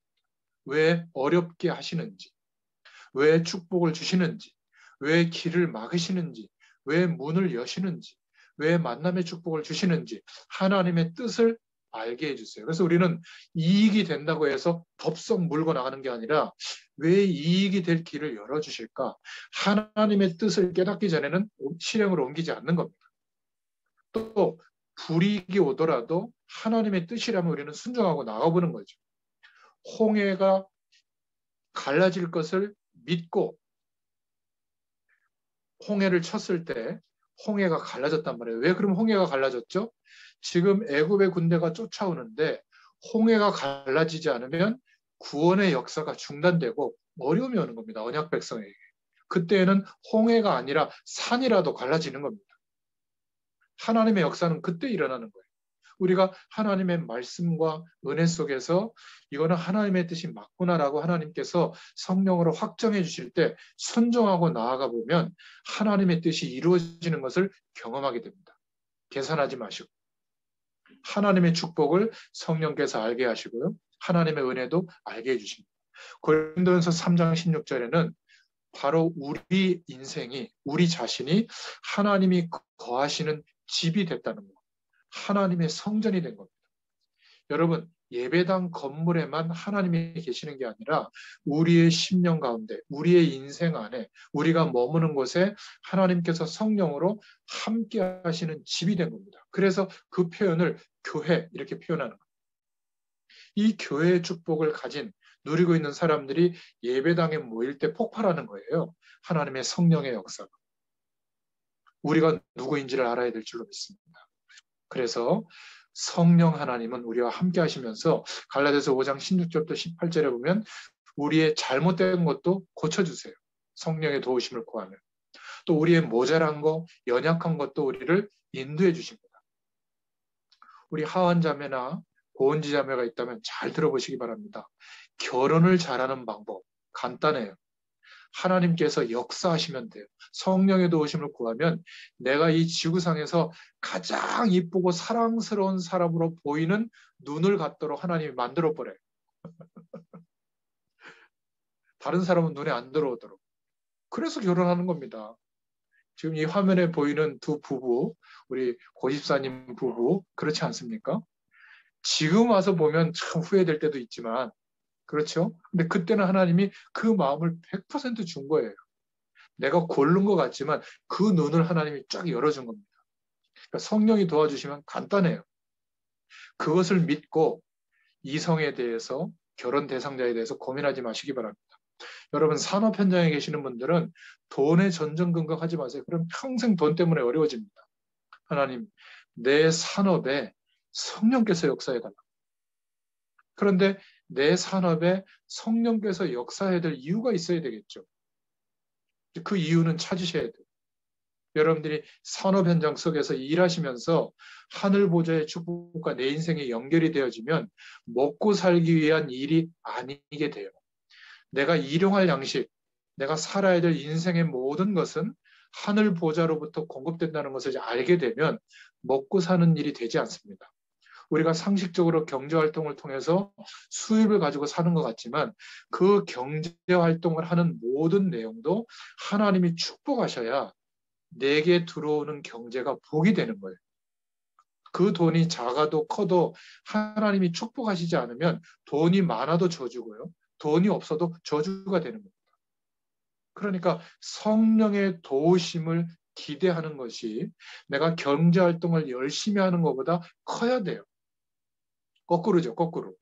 왜 어렵게 하시는지, 왜 축복을 주시는지, 왜 길을 막으시는지, 왜 문을 여시는지, 왜 만남의 축복을 주시는지 하나님의 뜻을 알게 해주세요. 그래서 우리는 이익이 된다고 해서 덥석 물고 나가는 게 아니라 왜 이익이 될 길을 열어주실까? 하나님의 뜻을 깨닫기 전에는 실행으로 옮기지 않는 겁니다. 또 불이익이 오더라도 하나님의 뜻이라면 우리는 순종하고 나가보는 거죠. 홍해가 갈라질 것을 믿고 홍해를 쳤을 때 홍해가 갈라졌단 말이에요. 왜 그럼 홍해가 갈라졌죠? 지금 애굽의 군대가 쫓아오는데 홍해가 갈라지지 않으면 구원의 역사가 중단되고 어려움이 오는 겁니다. 언약 백성에게. 그때에는 홍해가 아니라 산이라도 갈라지는 겁니다. 하나님의 역사는 그때 일어나는 거예요. 우리가 하나님의 말씀과 은혜 속에서 이거는 하나님의 뜻이 맞구나라고 하나님께서 성령으로 확정해 주실 때 순종하고 나아가 보면 하나님의 뜻이 이루어지는 것을 경험하게 됩니다. 계산하지 마시고 하나님의 축복을 성령께서 알게 하시고요. 하나님의 은혜도 알게 해주십니다. 고린도전서 3장 16절에는 바로 우리 인생이 우리 자신이 하나님이 거하시는 집이 됐다는 것. 하나님의 성전이 된 겁니다. 여러분, 예배당 건물에만 하나님이 계시는 게 아니라 우리의 심령 가운데, 우리의 인생 안에, 우리가 머무는 곳에 하나님께서 성령으로 함께 하시는 집이 된 겁니다. 그래서 그 표현을 교회 이렇게 표현하는 겁니다. 이 교회의 축복을 가진 누리고 있는 사람들이 예배당에 모일 때 폭발하는 거예요. 하나님의 성령의 역사가. 우리가 누구인지를 알아야 될 줄로 믿습니다. 그래서 성령 하나님은 우리와 함께 하시면서 갈라디아서 5장 16절부터 18절에 보면 우리의 잘못된 것도 고쳐주세요. 성령의 도우심을 구하면. 또 우리의 모자란 거, 연약한 것도 우리를 인도해 주십니다. 우리 하원 자매나 고은지 자매가 있다면 잘 들어보시기 바랍니다. 결혼을 잘하는 방법 간단해요. 하나님께서 역사하시면 돼요. 성령의 도우심을 구하면 내가 이 지구상에서 가장 이쁘고 사랑스러운 사람으로 보이는 눈을 갖도록 하나님이 만들어 버려요. 다른 사람은 눈에 안 들어오도록. 그래서 결혼하는 겁니다. 지금 이 화면에 보이는 두 부부, 우리 고집사님 부부, 그렇지 않습니까? 지금 와서 보면 참 후회될 때도 있지만, 그렇죠? 근데 그때는 하나님이 그 마음을 100% 준 거예요. 내가 고른 것 같지만 그 눈을 하나님이 쫙 열어준 겁니다. 그러니까 성령이 도와주시면 간단해요. 그것을 믿고 이성에 대해서 결혼 대상자에 대해서 고민하지 마시기 바랍니다. 여러분 산업 현장에 계시는 분들은 돈에 전전긍긍하지 마세요. 그럼 평생 돈 때문에 어려워집니다. 하나님, 내 산업에 성령께서 역사해달라. 그런데 내 산업에 성령께서 역사해야 될 이유가 있어야 되겠죠. 그 이유는 찾으셔야 돼요. 여러분들이 산업 현장 속에서 일하시면서 하늘 보좌의 축복과 내 인생이 연결이 되어지면 먹고 살기 위한 일이 아니게 돼요. 내가 일용할 양식, 내가 살아야 될 인생의 모든 것은 하늘 보좌로부터 공급된다는 것을 알게 되면 먹고 사는 일이 되지 않습니다. 우리가 상식적으로 경제활동을 통해서 수입을 가지고 사는 것 같지만 그 경제활동을 하는 모든 내용도 하나님이 축복하셔야 내게 들어오는 경제가 복이 되는 거예요. 그 돈이 작아도 커도 하나님이 축복하시지 않으면 돈이 많아도 저주고요. 돈이 없어도 저주가 되는 겁니다. 그러니까 성령의 도우심을 기대하는 것이 내가 경제활동을 열심히 하는 것보다 커야 돼요. 거꾸로죠, 거꾸로.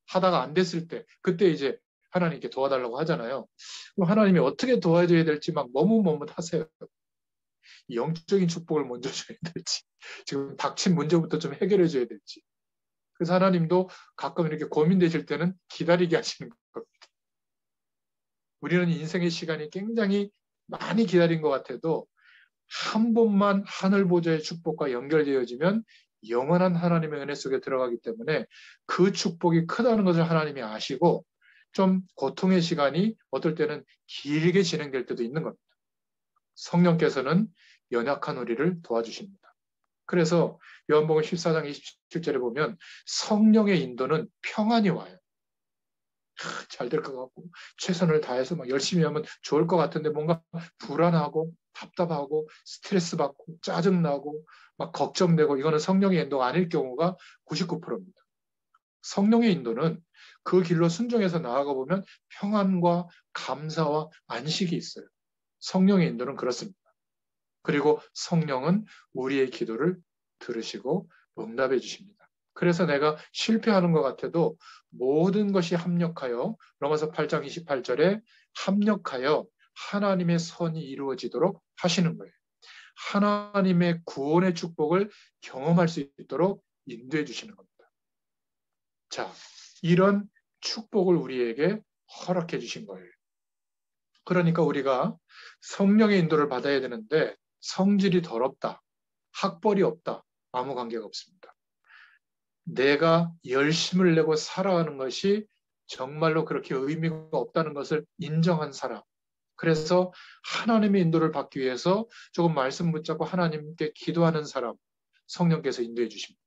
하다가 안 됐을 때, 그때 이제 하나님께 도와달라고 하잖아요. 그럼 하나님이 어떻게 도와줘야 될지 막 머뭇머뭇하세요. 영적인 축복을 먼저 줘야 될지, 지금 닥친 문제부터 좀 해결해 줘야 될지. 그래서 하나님도 가끔 이렇게 고민되실 때는 기다리게 하시는 겁니다. 우리는 인생의 시간이 굉장히 많이 기다린 것 같아도 한 번만 하늘 보좌의 축복과 연결되어지면 영원한 하나님의 은혜 속에 들어가기 때문에 그 축복이 크다는 것을 하나님이 아시고 좀 고통의 시간이 어떨 때는 길게 진행될 때도 있는 겁니다. 성령께서는 연약한 우리를 도와주십니다. 그래서 요한복음 14장 27절에 보면 성령의 인도는 평안이 와요. 잘 될 것 같고 최선을 다해서 막 열심히 하면 좋을 것 같은데 뭔가 불안하고 답답하고 스트레스 받고 짜증나고 막 걱정되고 이거는 성령의 인도가 아닐 경우가 99%입니다. 성령의 인도는 그 길로 순종해서 나아가 보면 평안과 감사와 안식이 있어요. 성령의 인도는 그렇습니다. 그리고 성령은 우리의 기도를 들으시고 응답해 주십니다. 그래서 내가 실패하는 것 같아도 모든 것이 합력하여 로마서 8장 28절에 합력하여 하나님의 선이 이루어지도록 하시는 거예요. 하나님의 구원의 축복을 경험할 수 있도록 인도해 주시는 겁니다. 자, 이런 축복을 우리에게 허락해 주신 거예요. 그러니까 우리가 성령의 인도를 받아야 되는데 성질이 더럽다, 학벌이 없다, 아무 관계가 없습니다. 내가 열심을 내고 살아가는 것이 정말로 그렇게 의미가 없다는 것을 인정한 사람. 그래서 하나님의 인도를 받기 위해서 조금 말씀 붙잡고 하나님께 기도하는 사람, 성령께서 인도해 주십니다.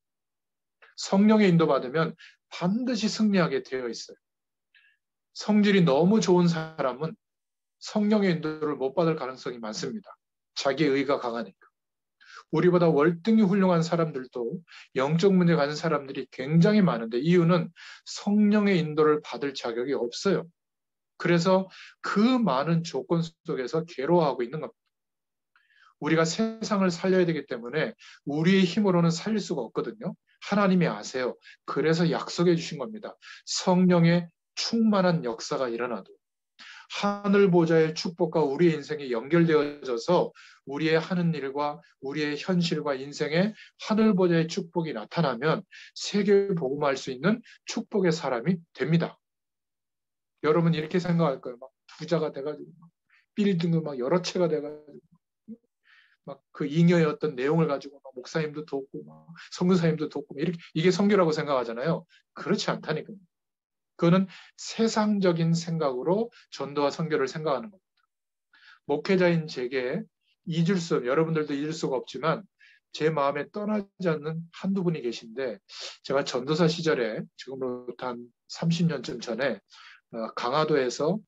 성령의 인도 받으면 반드시 승리하게 되어 있어요. 성질이 너무 좋은 사람은 성령의 인도를 못 받을 가능성이 많습니다. 자기 의가 강하니까. 우리보다 월등히 훌륭한 사람들도 영적 문제 가진 사람들이 굉장히 많은데 이유는 성령의 인도를 받을 자격이 없어요. 그래서 그 많은 조건 속에서 괴로워하고 있는 겁니다. 우리가 세상을 살려야 되기 때문에 우리의 힘으로는 살릴 수가 없거든요. 하나님이 아세요. 그래서 약속해 주신 겁니다. 성령의 충만한 역사가 일어나도 하늘 보좌의 축복과 우리의 인생이 연결되어져서 우리의 하는 일과 우리의 현실과 인생에 하늘 보좌의 축복이 나타나면 세계 복음할 수 있는 축복의 사람이 됩니다. 여러분 이렇게 생각할 거예요. 막 부자가 돼가지고 빌딩을 막 여러 채가 돼가지고 막 그 잉여의 어떤 내용을 가지고 막 목사님도 돕고 막 선교사님도 돕고 이렇게 이게 선교라고 생각하잖아요. 그렇지 않다니까요. 그거는 세상적인 생각으로 전도와 선교를 생각하는 겁니다. 목회자인 제게 여러분들도 잊을 수가 없지만 제 마음에 떠나지 않는 한두 분이 계신데 제가 전도사 시절에 지금으로부터 한 30년쯤 전에 강화도에서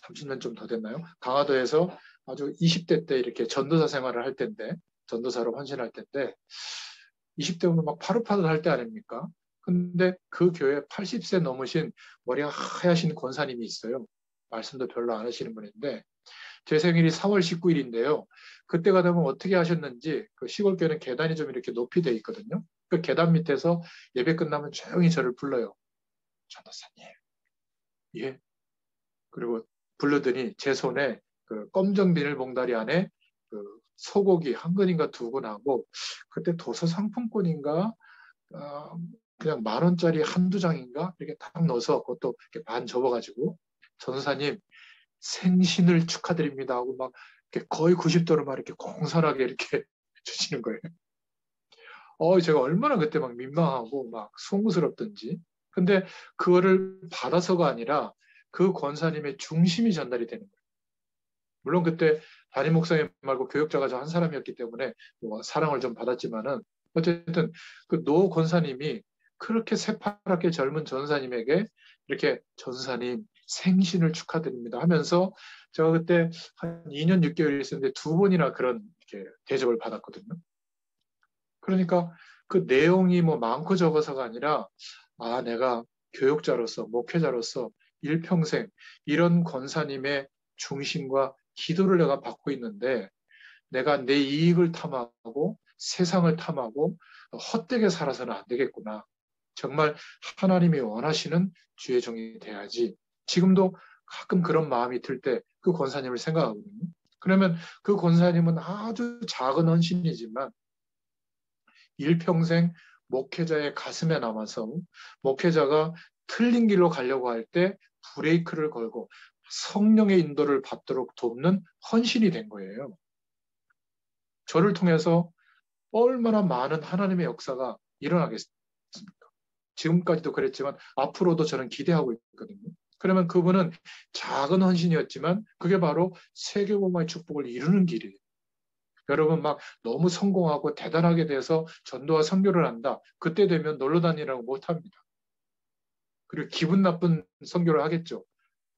30년 좀 더 됐나요? 강화도에서 아주 20대 때 이렇게 전도사 생활을 할 때인데 전도사로 헌신할 때인데 20대면 막 파릇파릇 할 때 아닙니까? 근데 그 교회 80세 넘으신 머리가 하얗신 권사님이 있어요. 말씀도 별로 안 하시는 분인데 제 생일이 4월 19일인데요. 그때가 되면 어떻게 하셨는지 그 시골 교회는 계단이 좀 이렇게 높이 돼 있거든요. 그 계단 밑에서 예배 끝나면 조용히 저를 불러요. 전도사님. 예. 그리고 부르더니 제 손에 그 검정 비닐봉다리 안에 그 소고기 한 근인가 두 근하고 그때 도서 상품권인가 그냥 10,000원짜리 한두 장인가 이렇게 딱 넣어서 그것도 이렇게 반 접어가지고 전도사님 생신을 축하드립니다 하고 막 이렇게 거의 90도로 막 이렇게 공손하게 이렇게 주시는 거예요. 제가 얼마나 그때 막 민망하고 막 송구스럽던지. 근데 그거를 받아서가 아니라 그 권사님의 중심이 전달이 되는 거예요. 물론 그때 담임 목사님 말고 교역자가 저 한 사람이었기 때문에 뭐 사랑을 좀 받았지만은 어쨌든 그 노 권사님이 그렇게 새파랗게 젊은 전사님에게 이렇게 전사님 생신을 축하드립니다 하면서 제가 그때 한 2년 6개월 있었는데 2번이나 그런 이렇게 대접을 받았거든요. 그러니까 그 내용이 뭐 많고 적어서가 아니라 내가 교육자로서 목회자로서 일평생 이런 권사님의 중심과 기도를 내가 받고 있는데 내가 내 이익을 탐하고 세상을 탐하고 헛되게 살아서는 안 되겠구나. 정말 하나님이 원하시는 주의 종이 돼야지. 지금도 가끔 그런 마음이 들 때 그 권사님을 생각하거든요. 그러면 그 권사님은 아주 작은 헌신이지만 일평생 목회자의 가슴에 남아서 목회자가 틀린 길로 가려고 할 때 브레이크를 걸고 성령의 인도를 받도록 돕는 헌신이 된 거예요. 저를 통해서 얼마나 많은 하나님의 역사가 일어나겠습니까? 지금까지도 그랬지만 앞으로도 저는 기대하고 있거든요. 그러면 그분은 작은 헌신이었지만 그게 바로 세계복음화의 축복을 이루는 길이에요. 여러분 막 너무 성공하고 대단하게 돼서 전도와 선교를 한다. 그때 되면 놀러 다니라고 못합니다. 그리고 기분 나쁜 선교를 하겠죠.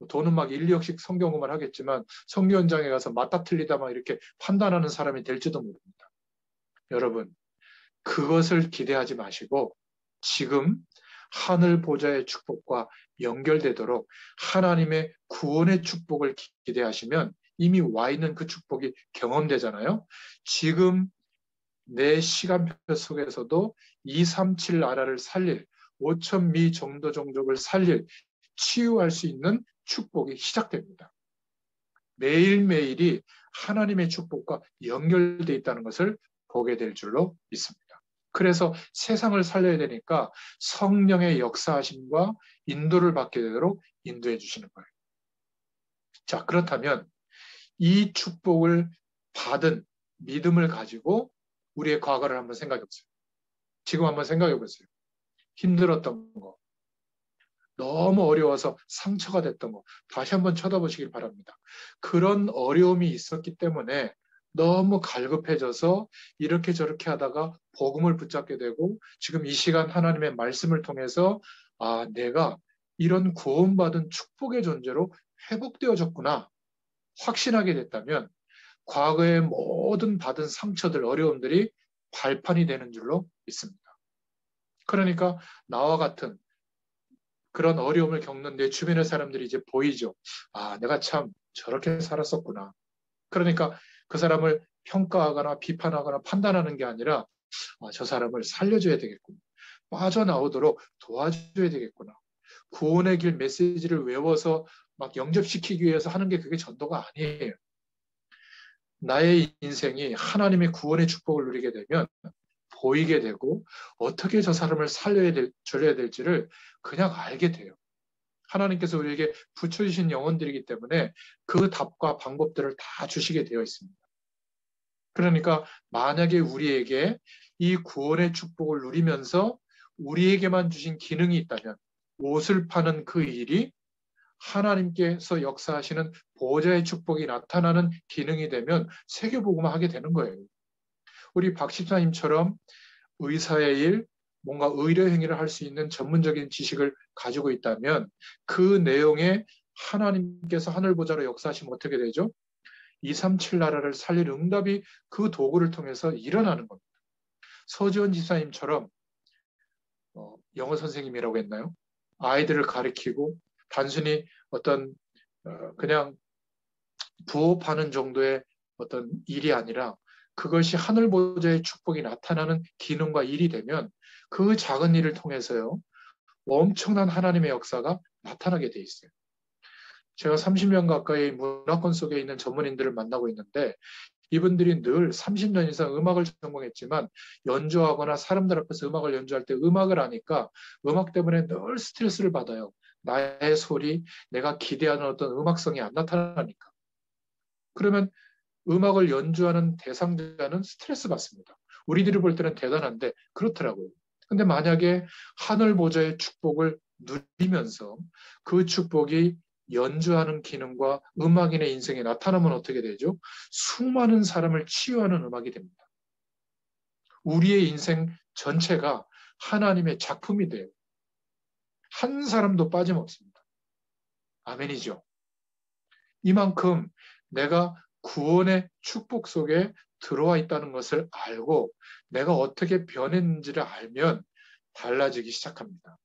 돈은 막 1, 2억씩 선교금을 하겠지만 선교 현장에 가서 맞다 틀리다 막 이렇게 판단하는 사람이 될지도 모릅니다. 여러분 그것을 기대하지 마시고 지금 하늘 보좌의 축복과 연결되도록 하나님의 구원의 축복을 기대하시면 이미 와 있는 그 축복이 경험되잖아요. 지금 내 시간표 속에서도 237 나라를 살릴 5천 미 정도 종족을 살릴 치유할 수 있는 축복이 시작됩니다. 매일매일이 하나님의 축복과 연결되어 있다는 것을 보게 될 줄로 믿습니다. 그래서 세상을 살려야 되니까 성령의 역사하심과 인도를 받게 되도록 인도해 주시는 거예요. 자, 그렇다면 이 축복을 받은 믿음을 가지고 우리의 과거를 한번 생각해 보세요. 지금 한번 생각해 보세요. 힘들었던 거, 너무 어려워서 상처가 됐던 거 다시 한번 쳐다보시길 바랍니다. 그런 어려움이 있었기 때문에 너무 갈급해져서 이렇게 저렇게 하다가 복음을 붙잡게 되고 지금 이 시간 하나님의 말씀을 통해서 내가 이런 구원받은 축복의 존재로 회복되어졌구나 확신하게 됐다면 과거의 모든 받은 상처들, 어려움들이 발판이 되는 줄로 믿습니다. 그러니까 나와 같은 그런 어려움을 겪는 내 주변의 사람들이 이제 보이죠. 내가 참 저렇게 살았었구나. 그러니까 그 사람을 평가하거나 비판하거나 판단하는 게 아니라 저 사람을 살려줘야 되겠구나. 빠져나오도록 도와줘야 되겠구나. 구원의 길 메시지를 외워서 막 영접시키기 위해서 하는 게 그게 전도가 아니에요. 나의 인생이 하나님의 구원의 축복을 누리게 되면 보이게 되고 어떻게 저 사람을 줘야 될지를 그냥 알게 돼요. 하나님께서 우리에게 붙여주신 영혼들이기 때문에 그 답과 방법들을 다 주시게 되어 있습니다. 그러니까 만약에 우리에게 이 구원의 축복을 누리면서 우리에게만 주신 기능이 있다면 옷을 파는 그 일이 하나님께서 역사하시는 보호자의 축복이 나타나는 기능이 되면 세계복음화 하게 되는 거예요. 우리 박 집사님처럼 의사의 일, 뭔가 의료 행위를 할 수 있는 전문적인 지식을 가지고 있다면 그 내용에 하나님께서 하늘 보좌로 역사하시면 어떻게 되죠? 237 나라를 살릴 응답이 그 도구를 통해서 일어나는 겁니다. 서지원 지사님처럼 영어 선생님이라고 했나요? 아이들을 가르치고 단순히 어떤 그냥 부업하는 정도의 어떤 일이 아니라 그것이 하늘 보좌의 축복이 나타나는 기능과 일이 되면 그 작은 일을 통해서요 엄청난 하나님의 역사가 나타나게 돼 있어요. 제가 30년 가까이 문화권 속에 있는 전문인들을 만나고 있는데 이분들이 늘 30년 이상 음악을 전공했지만 연주하거나 사람들 앞에서 음악을 연주할 때 음악을 하니까 음악 때문에 늘 스트레스를 받아요. 나의 소리, 내가 기대하는 어떤 음악성이 안 나타나니까. 그러면 음악을 연주하는 대상자는 스트레스 받습니다. 우리들이 볼 때는 대단한데 그렇더라고요. 근데 만약에 하늘 보좌의 축복을 누리면서 그 축복이 연주하는 기능과 음악인의 인생에 나타나면 어떻게 되죠? 수많은 사람을 치유하는 음악이 됩니다. 우리의 인생 전체가 하나님의 작품이 돼요. 한 사람도 빠짐없습니다. 아멘이죠. 이만큼 내가 구원의 축복 속에 들어와 있다는 것을 알고 내가 어떻게 변했는지를 알면 달라지기 시작합니다.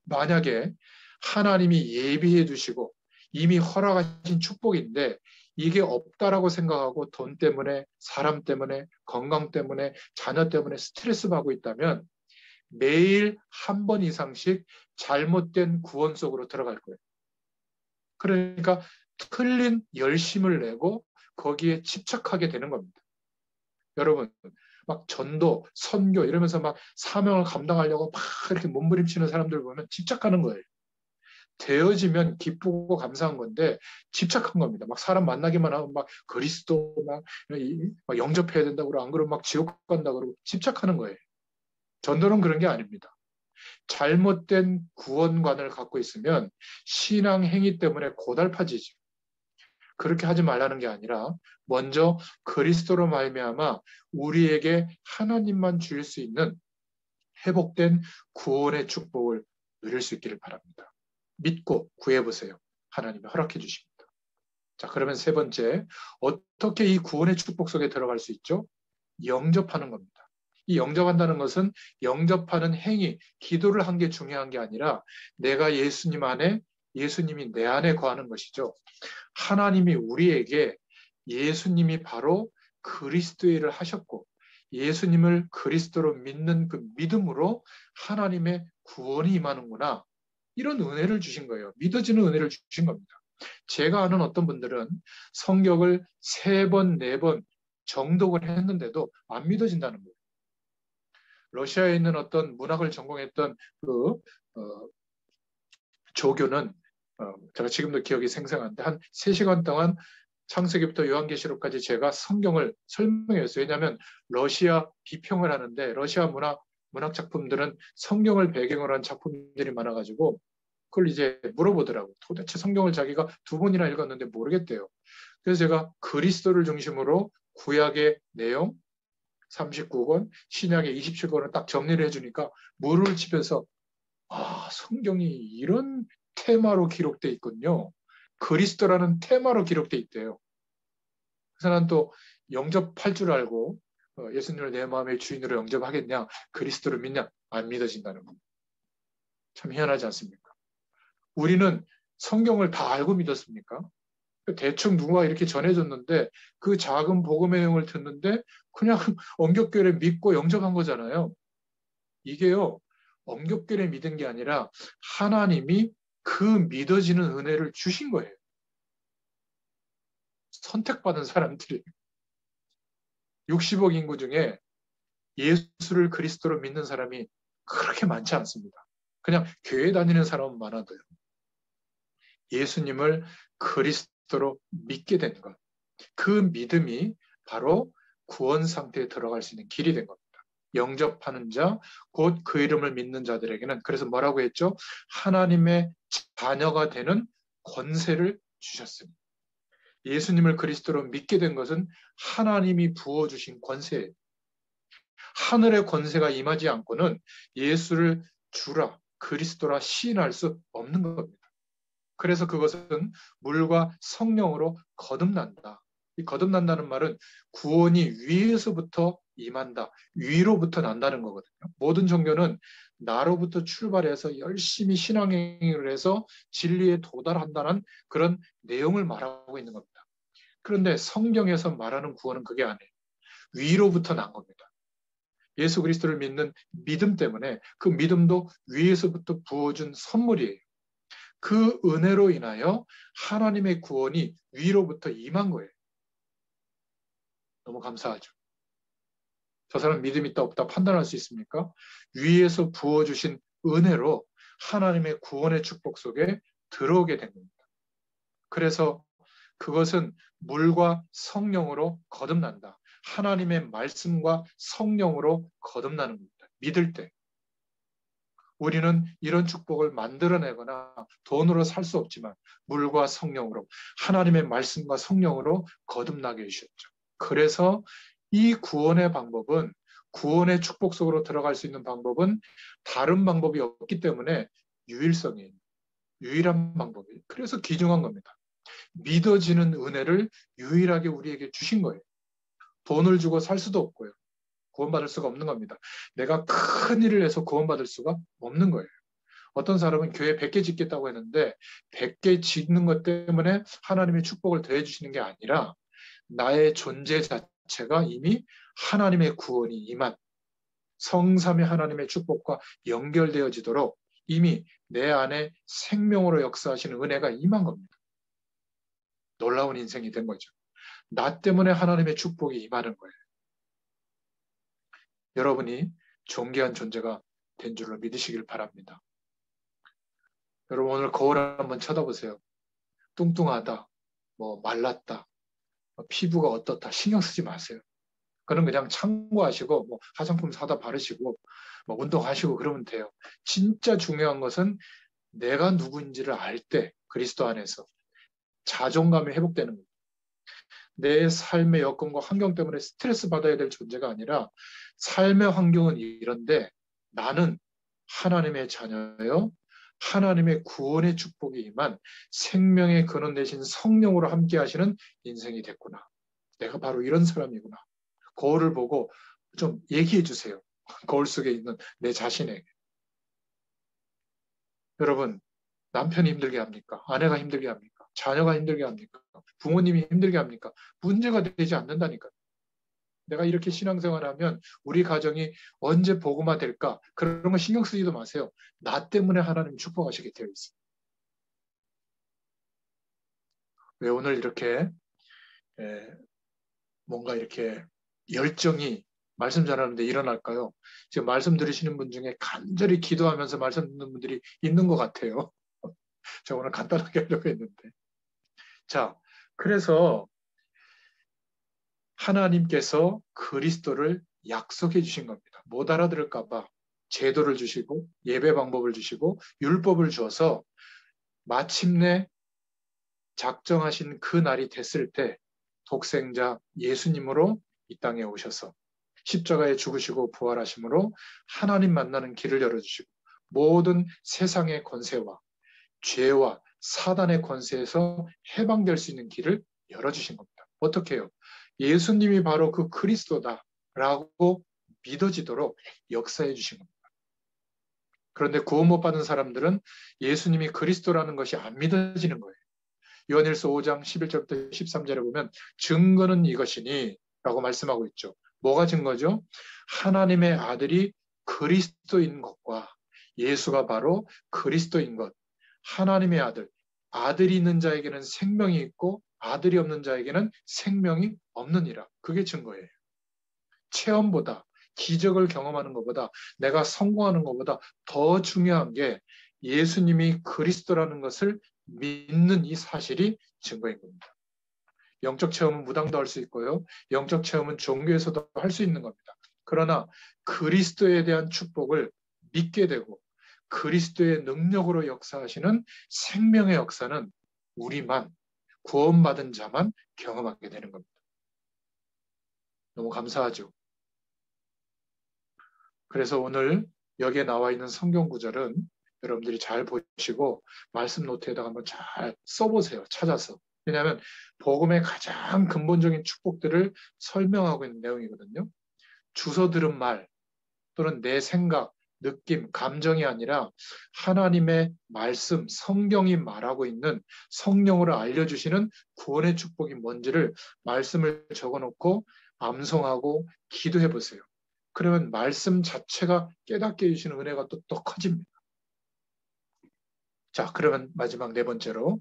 만약에 하나님이 예비해 두시고 이미 허락하신 축복인데 이게 없다라고 생각하고 돈 때문에, 사람 때문에, 건강 때문에, 자녀 때문에 스트레스 받고 있다면 매일 한 번 이상씩 잘못된 구원 속으로 들어갈 거예요. 그러니까 틀린 열심을 내고 거기에 집착하게 되는 겁니다. 여러분, 막 전도, 선교 이러면서 막 사명을 감당하려고 막 이렇게 몸부림치는 사람들 보면 집착하는 거예요. 되어지면 기쁘고 감사한 건데 집착한 겁니다. 막 사람 만나기만 하면 막 그리스도 막 영접해야 된다고 그러고 안 그러면 막 지옥 간다 그러고 집착하는 거예요. 전도는 그런 게 아닙니다. 잘못된 구원관을 갖고 있으면 신앙 행위 때문에 고달파지죠. 그렇게 하지 말라는 게 아니라 먼저 그리스도로 말미암아 우리에게 하나님만 주실 수 있는 회복된 구원의 축복을 누릴 수 있기를 바랍니다. 믿고 구해보세요. 하나님이 허락해 주십니다. 자, 그러면 세 번째, 어떻게 이 구원의 축복 속에 들어갈 수 있죠? 영접하는 겁니다. 이 영접한다는 것은 영접하는 행위, 기도를 한 게 중요한 게 아니라 내가 예수님 안에, 예수님이 내 안에 거하는 것이죠. 하나님이 우리에게 예수님이 바로 그리스도의 일을 하셨고 예수님을 그리스도로 믿는 그 믿음으로 하나님의 구원이 임하는구나. 이런 은혜를 주신 거예요. 믿어지는 은혜를 주신 겁니다. 제가 아는 어떤 분들은 성경을 3번, 4번 정독을 했는데도 안 믿어진다는 거예요. 러시아에 있는 어떤 문학을 전공했던 그 조교는 제가 지금도 기억이 생생한데 한 3시간 동안 창세기부터 요한계시록까지 제가 성경을 설명했어요. 왜냐하면 러시아 비평을 하는데 러시아 문학 작품들은 성경을 배경으로 한 작품들이 많아가지고 그걸 이제 물어보더라고. 도대체 성경을 자기가 2번이나 읽었는데 모르겠대요. 그래서 제가 그리스도를 중심으로 구약의 내용 39권, 신약의 27권을 딱 정리를 해주니까 물을 치면서 성경이 이런 테마로 기록돼 있군요. 그리스도라는 테마로 기록돼 있대요. 그래서 난 또 영접할 줄 알고 예수님을 내 마음의 주인으로 영접하겠냐, 그리스도를 믿냐, 안 믿어진다는 거. 참 희한하지 않습니까? 우리는 성경을 다 알고 믿었습니까? 대충 누가 이렇게 전해줬는데 그 작은 복음의 내용을 듣는데 그냥 엄격결에 믿고 영접한 거잖아요. 이게요, 엄격결에 믿은 게 아니라 하나님이 그 믿어지는 은혜를 주신 거예요. 선택받은 사람들이 60억 인구 중에 예수를 그리스도로 믿는 사람이 그렇게 많지 않습니다. 그냥 교회 다니는 사람은 많아도요. 예수님을 그리스도로 믿게 된 것. 그 믿음이 바로 구원 상태에 들어갈 수 있는 길이 된 겁니다. 영접하는 자, 곧 그 이름을 믿는 자들에게는 그래서 뭐라고 했죠? 하나님의 자녀가 되는 권세를 주셨습니다. 예수님을 그리스도로 믿게 된 것은 하나님이 부어주신 권세예요. 하늘의 권세가 임하지 않고는 예수를 주라, 그리스도라 시인할 수 없는 겁니다. 그래서 그것은 물과 성령으로 거듭난다. 이 거듭난다는 말은 구원이 위에서부터 임한다. 위로부터 난다는 거거든요. 모든 종교는 나로부터 출발해서 열심히 신앙행위를 해서 진리에 도달한다는 그런 내용을 말하고 있는 겁니다. 그런데 성경에서 말하는 구원은 그게 아니에요. 위로부터 난 겁니다. 예수 그리스도를 믿는 믿음 때문에 그 믿음도 위에서부터 부어준 선물이에요. 그 은혜로 인하여 하나님의 구원이 위로부터 임한 거예요. 너무 감사하죠. 저 사람 믿음 있다 없다 판단할 수 있습니까? 위에서 부어주신 은혜로 하나님의 구원의 축복 속에 들어오게 된 겁니다. 그래서 그것은 물과 성령으로 거듭난다. 하나님의 말씀과 성령으로 거듭나는 겁니다. 믿을 때. 우리는 이런 축복을 만들어내거나 돈으로 살 수 없지만 물과 성령으로 하나님의 말씀과 성령으로 거듭나게 해주셨죠. 그래서 이 구원의 방법은 구원의 축복 속으로 들어갈 수 있는 방법은 다른 방법이 없기 때문에 유일성이에요. 유일한 방법이에요. 그래서 귀중한 겁니다. 믿어지는 은혜를 유일하게 우리에게 주신 거예요. 돈을 주고 살 수도 없고요. 구원받을 수가 없는 겁니다. 내가 큰 일을 해서 구원받을 수가 없는 거예요. 어떤 사람은 교회 100개 짓겠다고 했는데 100개 짓는 것 때문에 하나님의 축복을 더해 주시는 게 아니라 나의 존재 자체가 이미 하나님의 구원이 임한 성삼위 하나님의 축복과 연결되어지도록 이미 내 안에 생명으로 역사하시는 은혜가 임한 겁니다. 놀라운 인생이 된 거죠. 나 때문에 하나님의 축복이 임하는 거예요. 여러분이 존귀한 존재가 된 줄로 믿으시길 바랍니다. 여러분 오늘 거울을 한번 쳐다보세요. 뚱뚱하다, 말랐다, 피부가 어떻다 신경 쓰지 마세요. 그건 그냥 참고하시고 화장품 사다 바르시고 운동하시고 그러면 돼요. 진짜 중요한 것은 내가 누구인지를 알 때 그리스도 안에서 자존감이 회복되는 겁니다. 내 삶의 여건과 환경 때문에 스트레스 받아야 될 존재가 아니라 삶의 환경은 이런데 나는 하나님의 자녀요. 하나님의 구원의 축복이 임한 생명의 근원 되신 성령으로 함께 하시는 인생이 됐구나. 내가 바로 이런 사람이구나. 거울을 보고 좀 얘기해 주세요. 거울 속에 있는 내 자신에게. 여러분, 남편이 힘들게 합니까? 아내가 힘들게 합니까? 자녀가 힘들게 합니까? 부모님이 힘들게 합니까? 문제가 되지 않는다니까요. 내가 이렇게 신앙생활하면 우리 가정이 언제 복음화 될까? 그런 거 신경 쓰지도 마세요. 나 때문에 하나님 축복하시게 되어 있어요. 왜 오늘 이렇게 뭔가 이렇게 열정이 말씀 전하는데 일어날까요? 지금 말씀 들으시는 분 중에 간절히 기도하면서 말씀 듣는 분들이 있는 것 같아요. 제가 오늘 간단하게 하려고 했는데. 자, 그래서 하나님께서 그리스도를 약속해 주신 겁니다. 못 알아들을까봐 제도를 주시고 예배 방법을 주시고 율법을 주어서 마침내 작정하신 그 날이 됐을 때 독생자 예수님으로 이 땅에 오셔서 십자가에 죽으시고 부활하심으로 하나님 만나는 길을 열어주시고 모든 세상의 권세와 죄와 사단의 권세에서 해방될 수 있는 길을 열어주신 겁니다. 어떻게 해요? 예수님이 바로 그 그리스도다라고 믿어지도록 역사해 주신 겁니다. 그런데 구원 못 받은 사람들은 예수님이 그리스도라는 것이 안 믿어지는 거예요. 요한일서 5장 11절부터 13절에 보면 증거는 이것이니 라고 말씀하고 있죠. 뭐가 증거죠? 하나님의 아들이 그리스도인 것과 예수가 바로 그리스도인 것. 하나님의 아들. 아들이 있는 자에게는 생명이 있고 아들이 없는 자에게는 생명이 없느니라. 그게 증거예요. 체험보다 기적을 경험하는 것보다 내가 성공하는 것보다 더 중요한 게 예수님이 그리스도라는 것을 믿는 이 사실이 증거인 겁니다. 영적 체험은 무당도 할 수 있고요. 영적 체험은 종교에서도 할 수 있는 겁니다. 그러나 그리스도에 대한 축복을 믿게 되고 그리스도의 능력으로 역사하시는 생명의 역사는 우리만 구원받은 자만 경험하게 되는 겁니다. 너무 감사하죠. 그래서 오늘 여기에 나와 있는 성경 구절은 여러분들이 잘 보시고 말씀 노트에다가 한번 잘 써보세요. 찾아서. 왜냐하면 복음의 가장 근본적인 축복들을 설명하고 있는 내용이거든요. 주워 들은 말 또는 내 생각, 느낌, 감정이 아니라 하나님의 말씀, 성경이 말하고 있는 성령으로 알려주시는 구원의 축복이 뭔지를 말씀을 적어놓고 암송하고 기도해 보세요. 그러면 말씀 자체가 깨닫게 해주시는 은혜가 또 커집니다. 자, 그러면 마지막 네 번째로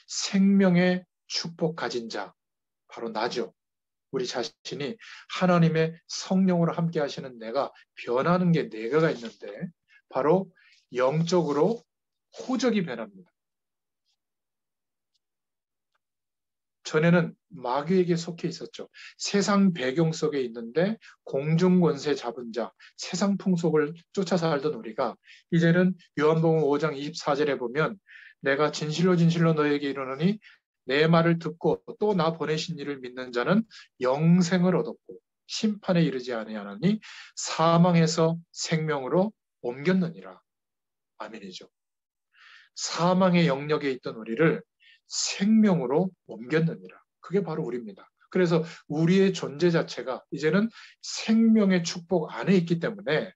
생명의 축복 가진 자, 바로 나죠. 우리 자신이 하나님의 성령으로 함께 하시는 내가 변하는 게 네 개가 있는데 바로 영적으로 호적이 변합니다. 전에는 마귀에게 속해 있었죠. 세상 배경 속에 있는데 공중권세 잡은 자, 세상 풍속을 쫓아 살던 우리가 이제는 요한복음 5장 24절에 보면 내가 진실로 진실로 너에게 이르노니 내 말을 듣고 또 나 보내신 이를 믿는 자는 영생을 얻었고 심판에 이르지 아니하나니 사망에서 생명으로 옮겼느니라. 아멘이죠. 사망의 영역에 있던 우리를 생명으로 옮겼느니라. 그게 바로 우리입니다. 그래서 우리의 존재 자체가 이제는 생명의 축복 안에 있기 때문에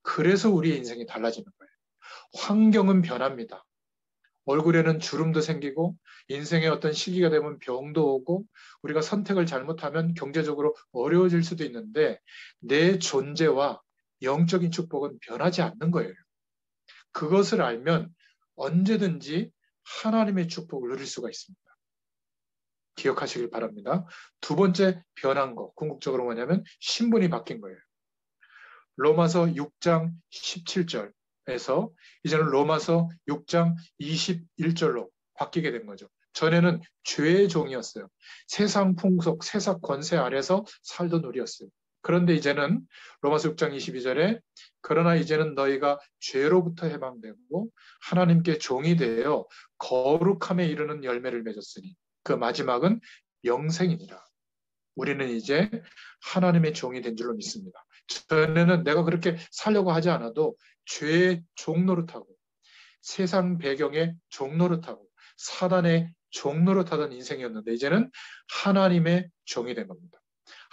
그래서 우리의 인생이 달라지는 거예요. 환경은 변합니다. 얼굴에는 주름도 생기고 인생의 어떤 시기가 되면 병도 오고 우리가 선택을 잘못하면 경제적으로 어려워질 수도 있는데 내 존재와 영적인 축복은 변하지 않는 거예요. 그것을 알면 언제든지 하나님의 축복을 누릴 수가 있습니다. 기억하시길 바랍니다. 두 번째 변한 거, 궁극적으로 뭐냐면 신분이 바뀐 거예요. 로마서 6장 17절에서 이제는 로마서 6장 21절로 바뀌게 된 거죠. 전에는 죄의 종이었어요. 세상 풍속, 세상 권세 아래서 살던 우리였어요. 그런데 이제는 로마서 6장 22절에 그러나 이제는 너희가 죄로부터 해방되고 하나님께 종이 되어 거룩함에 이르는 열매를 맺었으니 그 마지막은 영생이니라. 우리는 이제 하나님의 종이 된 줄로 믿습니다. 전에는 내가 그렇게 살려고 하지 않아도 죄의 종노릇하고 세상 배경의 종노릇하고 사단의 종노릇하던 인생이었는데 이제는 하나님의 종이 된 겁니다.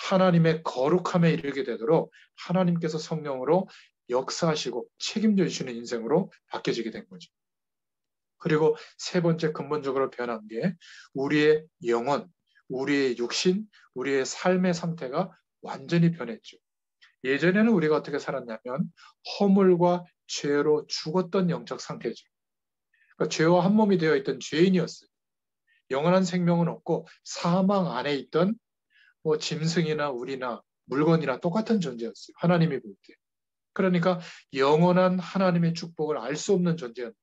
하나님의 거룩함에 이르게 되도록 하나님께서 성령으로 역사하시고 책임져 주시는 인생으로 바뀌어지게 된 거죠. 그리고 세 번째 근본적으로 변한 게 우리의 영혼, 우리의 육신, 우리의 삶의 상태가 완전히 변했죠. 예전에는 우리가 어떻게 살았냐면 허물과 죄로 죽었던 영적 상태죠. 그러니까 죄와 한 몸이 되어 있던 죄인이었어요. 영원한 생명은 없고 사망 안에 있던 뭐 짐승이나 우리나 물건이나 똑같은 존재였어요. 하나님이 볼 때. 그러니까 영원한 하나님의 축복을 알 수 없는 존재였는데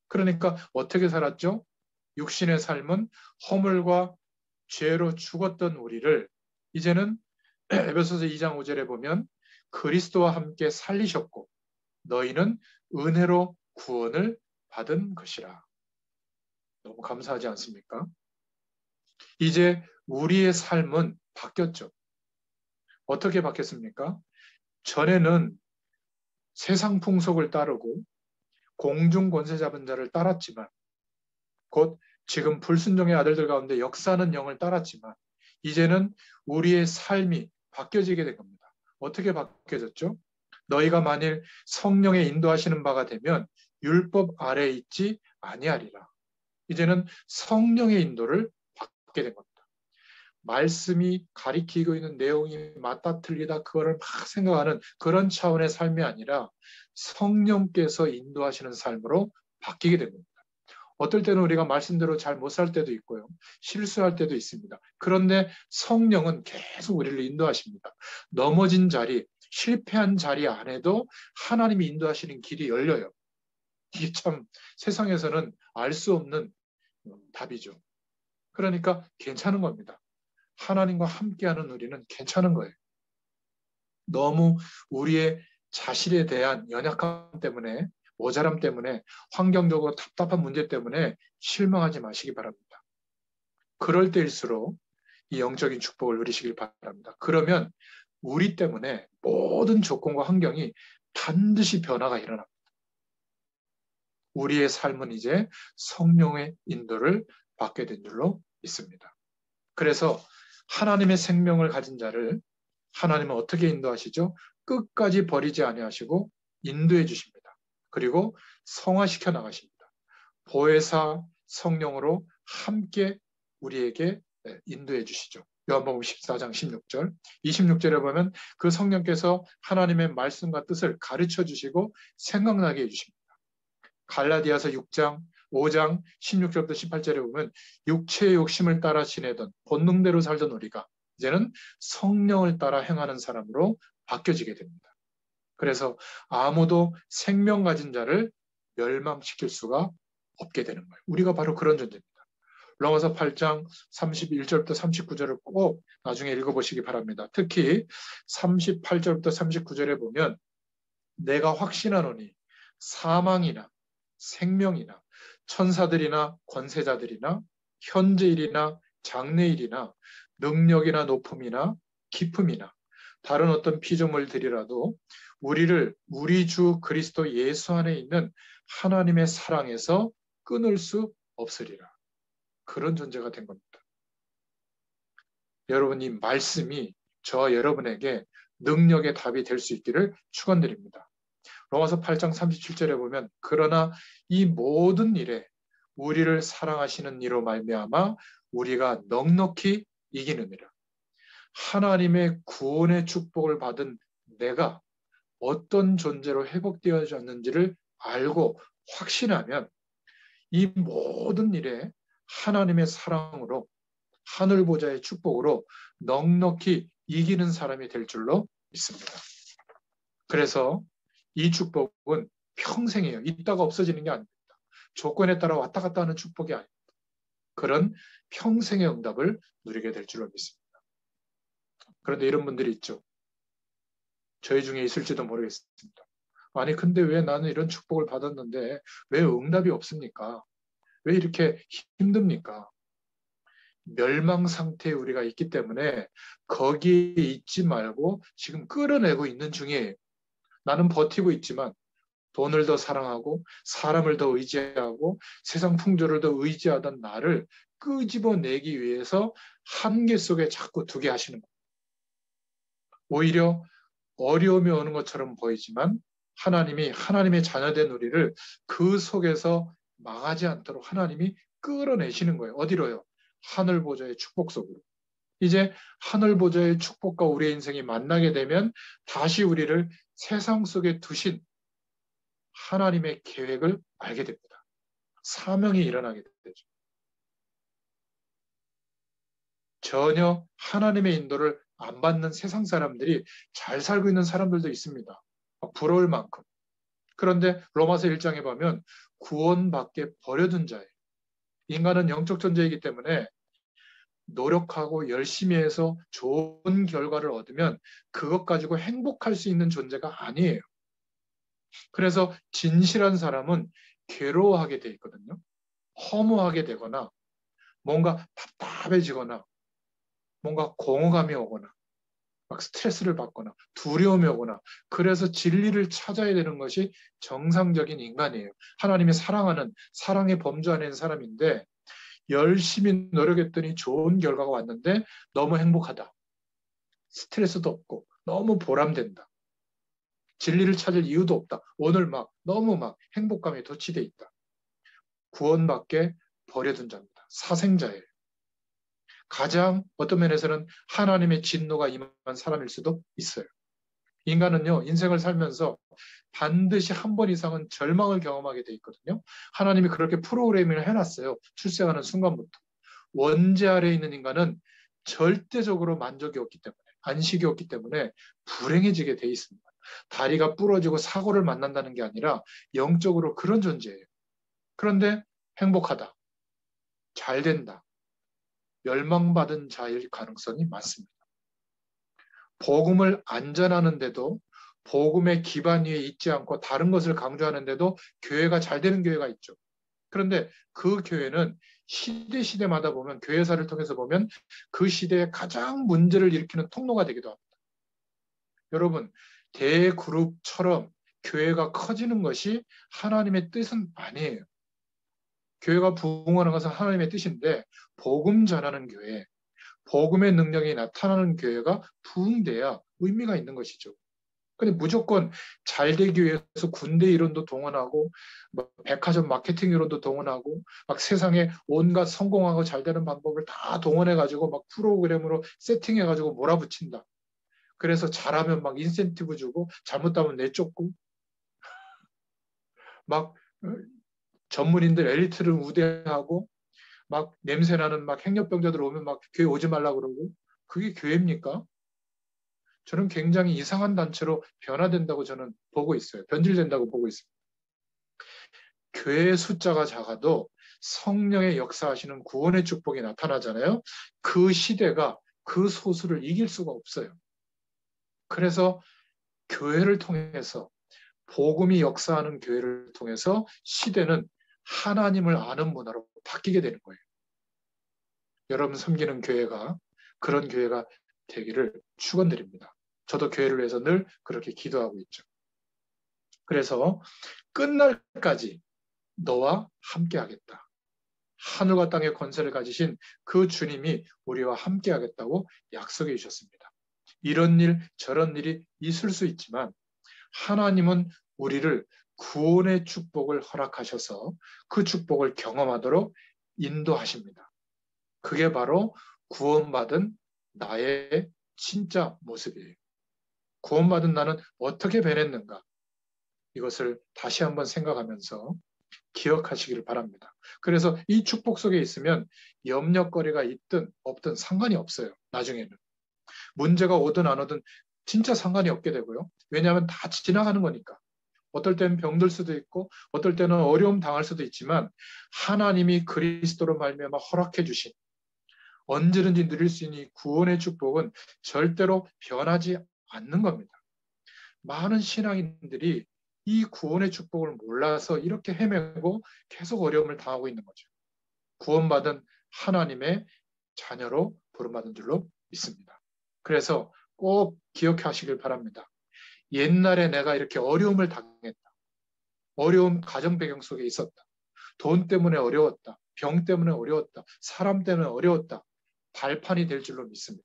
그러니까 어떻게 살았죠? 육신의 삶은 허물과 죄로 죽었던 우리를 이제는 에베소서 2장 5절에 보면 그리스도와 함께 살리셨고 너희는 은혜로 구원을 받은 것이라. 너무 감사하지 않습니까? 이제 우리의 삶은 바뀌었죠. 어떻게 바뀌었습니까? 전에는 세상 풍속을 따르고 공중 권세 잡은 자를 따랐지만 곧 지금 불순종의 아들들 가운데 역사하는 영을 따랐지만 이제는 우리의 삶이 바뀌어지게 된 겁니다. 어떻게 바뀌어졌죠? 너희가 만일 성령의 인도하시는 바가 되면 율법 아래에 있지 아니하리라. 이제는 성령의 인도를 받게 된 겁니다. 말씀이 가리키고 있는 내용이 맞다 틀리다 그거를 막 생각하는 그런 차원의 삶이 아니라 성령께서 인도하시는 삶으로 바뀌게 된 겁니다. 어떨 때는 우리가 말씀대로 잘 못 살 때도 있고요. 실수할 때도 있습니다. 그런데 성령은 계속 우리를 인도하십니다. 넘어진 자리, 실패한 자리 안에도 하나님이 인도하시는 길이 열려요. 이게 참 세상에서는 알 수 없는 답이죠. 그러니까 괜찮은 겁니다. 하나님과 함께하는 우리는 괜찮은 거예요. 너무 우리의 자신에 대한 연약함 때문에 모자람 때문에 환경적으로 답답한 문제 때문에 실망하지 마시기 바랍니다. 그럴 때일수록 이 영적인 축복을 누리시길 바랍니다. 그러면 우리 때문에 모든 조건과 환경이 반드시 변화가 일어납니다. 우리의 삶은 이제 성령의 인도를 받게 된 줄로 믿습니다. 그래서 하나님의 생명을 가진 자를 하나님은 어떻게 인도하시죠? 끝까지 버리지 아니하시고 인도해 주십니다. 그리고 성화시켜 나가십니다. 보혜사 성령으로 함께 우리에게 인도해 주시죠. 요한복음 14장 16절, 26절에 보면 그 성령께서 하나님의 말씀과 뜻을 가르쳐 주시고 생각나게 해 주십니다. 갈라디아서 6장 5장 16절부터 18절에 보면 육체의 욕심을 따라 지내던 본능대로 살던 우리가 이제는 성령을 따라 행하는 사람으로 바뀌어지게 됩니다. 그래서 아무도 생명 가진 자를 멸망시킬 수가 없게 되는 거예요. 우리가 바로 그런 존재입니다. 로마서 8장 31절부터 39절을 꼭 나중에 읽어보시기 바랍니다. 특히 38절부터 39절에 보면 내가 확신하노니 사망이나 생명이나 천사들이나 권세자들이나 현재일이나 장래일이나 능력이나 높음이나 깊음이나 다른 어떤 피조물들이라도 우리를 우리 주 그리스도 예수 안에 있는 하나님의 사랑에서 끊을 수 없으리라. 그런 존재가 된 겁니다. 여러분, 이 말씀이 저와 여러분에게 능력의 답이 될 수 있기를 축원드립니다. 로마서 8장 37절에 보면 그러나 이 모든 일에 우리를 사랑하시는 이로 말미암아 우리가 넉넉히 이기느니라. 하나님의 구원의 축복을 받은 내가 어떤 존재로 회복되어졌는지를 알고 확신하면 이 모든 일에 하나님의 사랑으로 하늘 보좌의 축복으로 넉넉히 이기는 사람이 될 줄로 믿습니다. 그래서 이 축복은 평생이에요. 있다가 없어지는 게 아닙니다. 조건에 따라 왔다 갔다 하는 축복이 아닙니다. 그런 평생의 응답을 누리게 될 줄로 믿습니다. 그런데 이런 분들이 있죠. 저희 중에 있을지도 모르겠습니다. 아니 근데 왜 나는 이런 축복을 받았는데 왜 응답이 없습니까? 왜 이렇게 힘듭니까? 멸망 상태에 우리가 있기 때문에 거기에 있지 말고 지금 끌어내고 있는 중이에요. 나는 버티고 있지만 돈을 더 사랑하고 사람을 더 의지하고 세상 풍조를 더 의지하던 나를 끄집어내기 위해서 한계 속에 자꾸 두게 하시는 거예요. 오히려 어려움이 오는 것처럼 보이지만 하나님이 하나님의 자녀된 우리를 그 속에서 망하지 않도록 하나님이 끌어내시는 거예요. 어디로요? 하늘 보좌의 축복 속으로. 이제 하늘 보좌의 축복과 우리의 인생이 만나게 되면 다시 우리를 세상 속에 두신 하나님의 계획을 알게 됩니다. 사명이 일어나게 되죠. 전혀 하나님의 인도를 안 받는 세상 사람들이 잘 살고 있는 사람들도 있습니다. 부러울 만큼. 그런데 로마서 1장에 보면 구원받게 버려둔 자예요. 인간은 영적 존재이기 때문에 노력하고 열심히 해서 좋은 결과를 얻으면 그것 가지고 행복할 수 있는 존재가 아니에요. 그래서 진실한 사람은 괴로워하게 돼 있거든요. 허무하게 되거나 뭔가 답답해지거나 뭔가 공허감이 오거나 막 스트레스를 받거나 두려움이 오거나 그래서 진리를 찾아야 되는 것이 정상적인 인간이에요. 하나님이 사랑하는 사랑의 범주 안에 있는 사람인데 열심히 노력했더니 좋은 결과가 왔는데 너무 행복하다. 스트레스도 없고 너무 보람된다. 진리를 찾을 이유도 없다. 오늘 너무 행복감에 도취돼 있다. 구원받게 버려둔 자입니다. 사생자예요. 가장 어떤 면에서는 하나님의 진노가 임한 사람일 수도 있어요. 인간은요, 인생을 살면서 반드시 한 번 이상은 절망을 경험하게 돼 있거든요. 하나님이 그렇게 프로그래밍을 해놨어요. 출생하는 순간부터. 원죄 아래에 있는 인간은 절대적으로 만족이 없기 때문에, 안식이 없기 때문에 불행해지게 돼 있습니다. 다리가 부러지고 사고를 만난다는 게 아니라 영적으로 그런 존재예요. 그런데 행복하다. 잘 된다. 멸망받은 자일 가능성이 많습니다. 복음을 안전하는데도 복음의 기반 위에 있지 않고 다른 것을 강조하는데도 교회가 잘 되는 교회가 있죠. 그런데 그 교회는 시대마다 보면 교회사를 통해서 보면 그 시대에 가장 문제를 일으키는 통로가 되기도 합니다. 여러분, 대그룹처럼 교회가 커지는 것이 하나님의 뜻은 아니에요. 교회가 부흥하는 것은 하나님의 뜻인데 복음 전하는 교회, 복음의 능력이 나타나는 교회가 부흥돼야 의미가 있는 것이죠. 근데 무조건 잘되기 위해서 군대 이론도 동원하고 백화점 마케팅 이론도 동원하고 막 세상에 온갖 성공하고 잘 되는 방법을 다 동원해가지고 막 프로그램으로 세팅해가지고 몰아붙인다. 그래서 잘하면 막 인센티브 주고 잘못하면 내쫓고 막 전문인들 엘리트를 우대하고 막 냄새나는 막 행렬병자들 오면 막 교회 오지 말라고 그러고 그게 교회입니까? 저는 굉장히 이상한 단체로 변화된다고 저는 보고 있어요. 변질된다고 보고 있습니다. 교회의 숫자가 작아도 성령의 역사하시는 구원의 축복이 나타나잖아요. 그 시대가 그 소수를 이길 수가 없어요. 그래서 교회를 통해서 복음이 역사하는 교회를 통해서 시대는 하나님을 아는 문화로 바뀌게 되는 거예요. 여러분 섬기는 교회가 그런 교회가 되기를 축원드립니다. 저도 교회를 위해서 늘 그렇게 기도하고 있죠. 그래서 끝날까지 너와 함께 하겠다. 하늘과 땅의 권세를 가지신 그 주님이 우리와 함께 하겠다고 약속해 주셨습니다. 이런 일, 저런 일이 있을 수 있지만 하나님은 우리를 구원의 축복을 허락하셔서 그 축복을 경험하도록 인도하십니다. 그게 바로 구원받은 나의 진짜 모습이에요. 구원받은 나는 어떻게 변했는가? 이것을 다시 한번 생각하면서 기억하시기를 바랍니다. 그래서 이 축복 속에 있으면 염려거리가 있든 없든 상관이 없어요. 나중에는. 문제가 오든 안 오든 진짜 상관이 없게 되고요. 왜냐하면 다 지나가는 거니까. 어떨 때는 병들 수도 있고 어떨 때는 어려움 당할 수도 있지만 하나님이 그리스도로 말미암아 허락해 주신 언제든지 누릴 수 있는 이 구원의 축복은 절대로 변하지 않는 겁니다. 많은 신앙인들이 이 구원의 축복을 몰라서 이렇게 헤매고 계속 어려움을 당하고 있는 거죠. 구원받은 하나님의 자녀로 부름받은 줄로 믿습니다. 그래서 꼭 기억하시길 바랍니다. 옛날에 내가 이렇게 어려움을 당했다. 어려운 가정 배경 속에 있었다. 돈 때문에 어려웠다. 병 때문에 어려웠다. 사람 때문에 어려웠다. 발판이 될 줄로 믿습니다.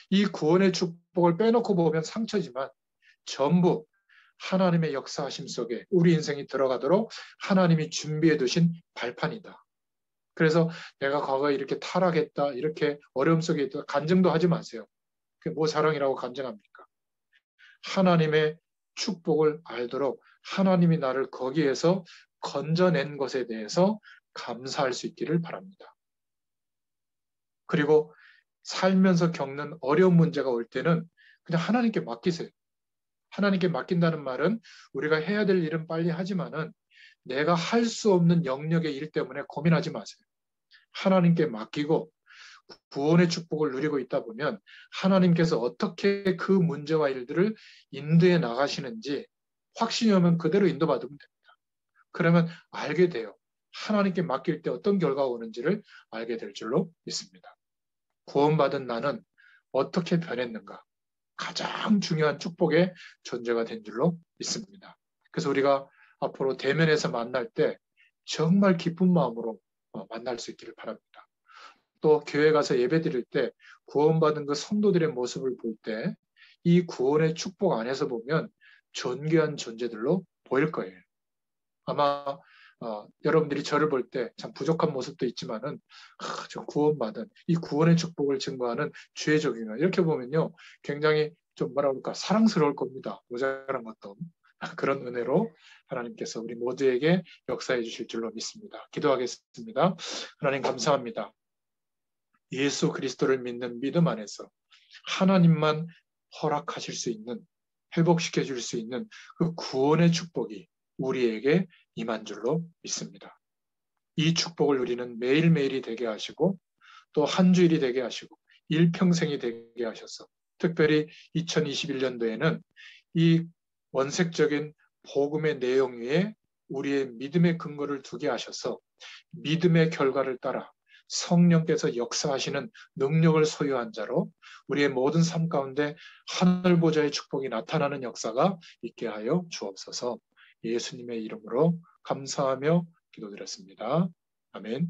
이 구원의 축복을 빼놓고 보면 상처지만 전부 하나님의 역사하심 속에 우리 인생이 들어가도록 하나님이 준비해 두신 발판이다. 그래서 내가 과거에 이렇게 타락했다, 이렇게 어려움 속에 있다, 간증도 하지 마세요. 그게 뭐 자랑이라고 간증합니까? 하나님의 축복을 알도록 하나님이 나를 거기에서 건져낸 것에 대해서 감사할 수 있기를 바랍니다. 그리고 살면서 겪는 어려운 문제가 올 때는 그냥 하나님께 맡기세요. 하나님께 맡긴다는 말은 우리가 해야 될 일은 빨리 하지만은 내가 할 수 없는 영역의 일 때문에 고민하지 마세요. 하나님께 맡기고 구원의 축복을 누리고 있다 보면 하나님께서 어떻게 그 문제와 일들을 인도해 나가시는지 확신이 오면 그대로 인도받으면 됩니다. 그러면 알게 돼요. 하나님께 맡길 때 어떤 결과가 오는지를 알게 될 줄로 믿습니다. 구원받은 나는 어떻게 변했는가? 가장 중요한 축복의 존재가 된 줄로 믿습니다. 그래서 우리가 앞으로 대면에서 만날 때 정말 기쁜 마음으로 만날 수 있기를 바랍니다. 또 교회 가서 예배 드릴 때 구원받은 그 성도들의 모습을 볼 때 이 구원의 축복 안에서 보면 존귀한 존재들로 보일 거예요. 아마 여러분들이 저를 볼 때 참 부족한 모습도 있지만은 저 구원받은 이 구원의 축복을 증거하는 주의 종이나 이렇게 보면요 굉장히 좀 뭐라 그럴까 사랑스러울 겁니다. 모자란 것도 그런 은혜로 하나님께서 우리 모두에게 역사해 주실 줄로 믿습니다. 기도하겠습니다. 하나님 감사합니다. 예수 그리스도를 믿는 믿음 안에서 하나님만 허락하실 수 있는 회복시켜 줄 수 있는 그 구원의 축복이 우리에게 임한 줄로 믿습니다. 이 축복을 우리는 매일매일이 되게 하시고 또 한 주일이 되게 하시고 일평생이 되게 하셔서 특별히 2021년도에는 이 원색적인 복음의 내용 위에 우리의 믿음의 근거를 두게 하셔서 믿음의 결과를 따라 성령께서 역사하시는 능력을 소유한 자로 우리의 모든 삶 가운데 하늘 보좌의 축복이 나타나는 역사가 있게 하여 주옵소서. 예수님의 이름으로 감사하며 기도드렸습니다. 아멘.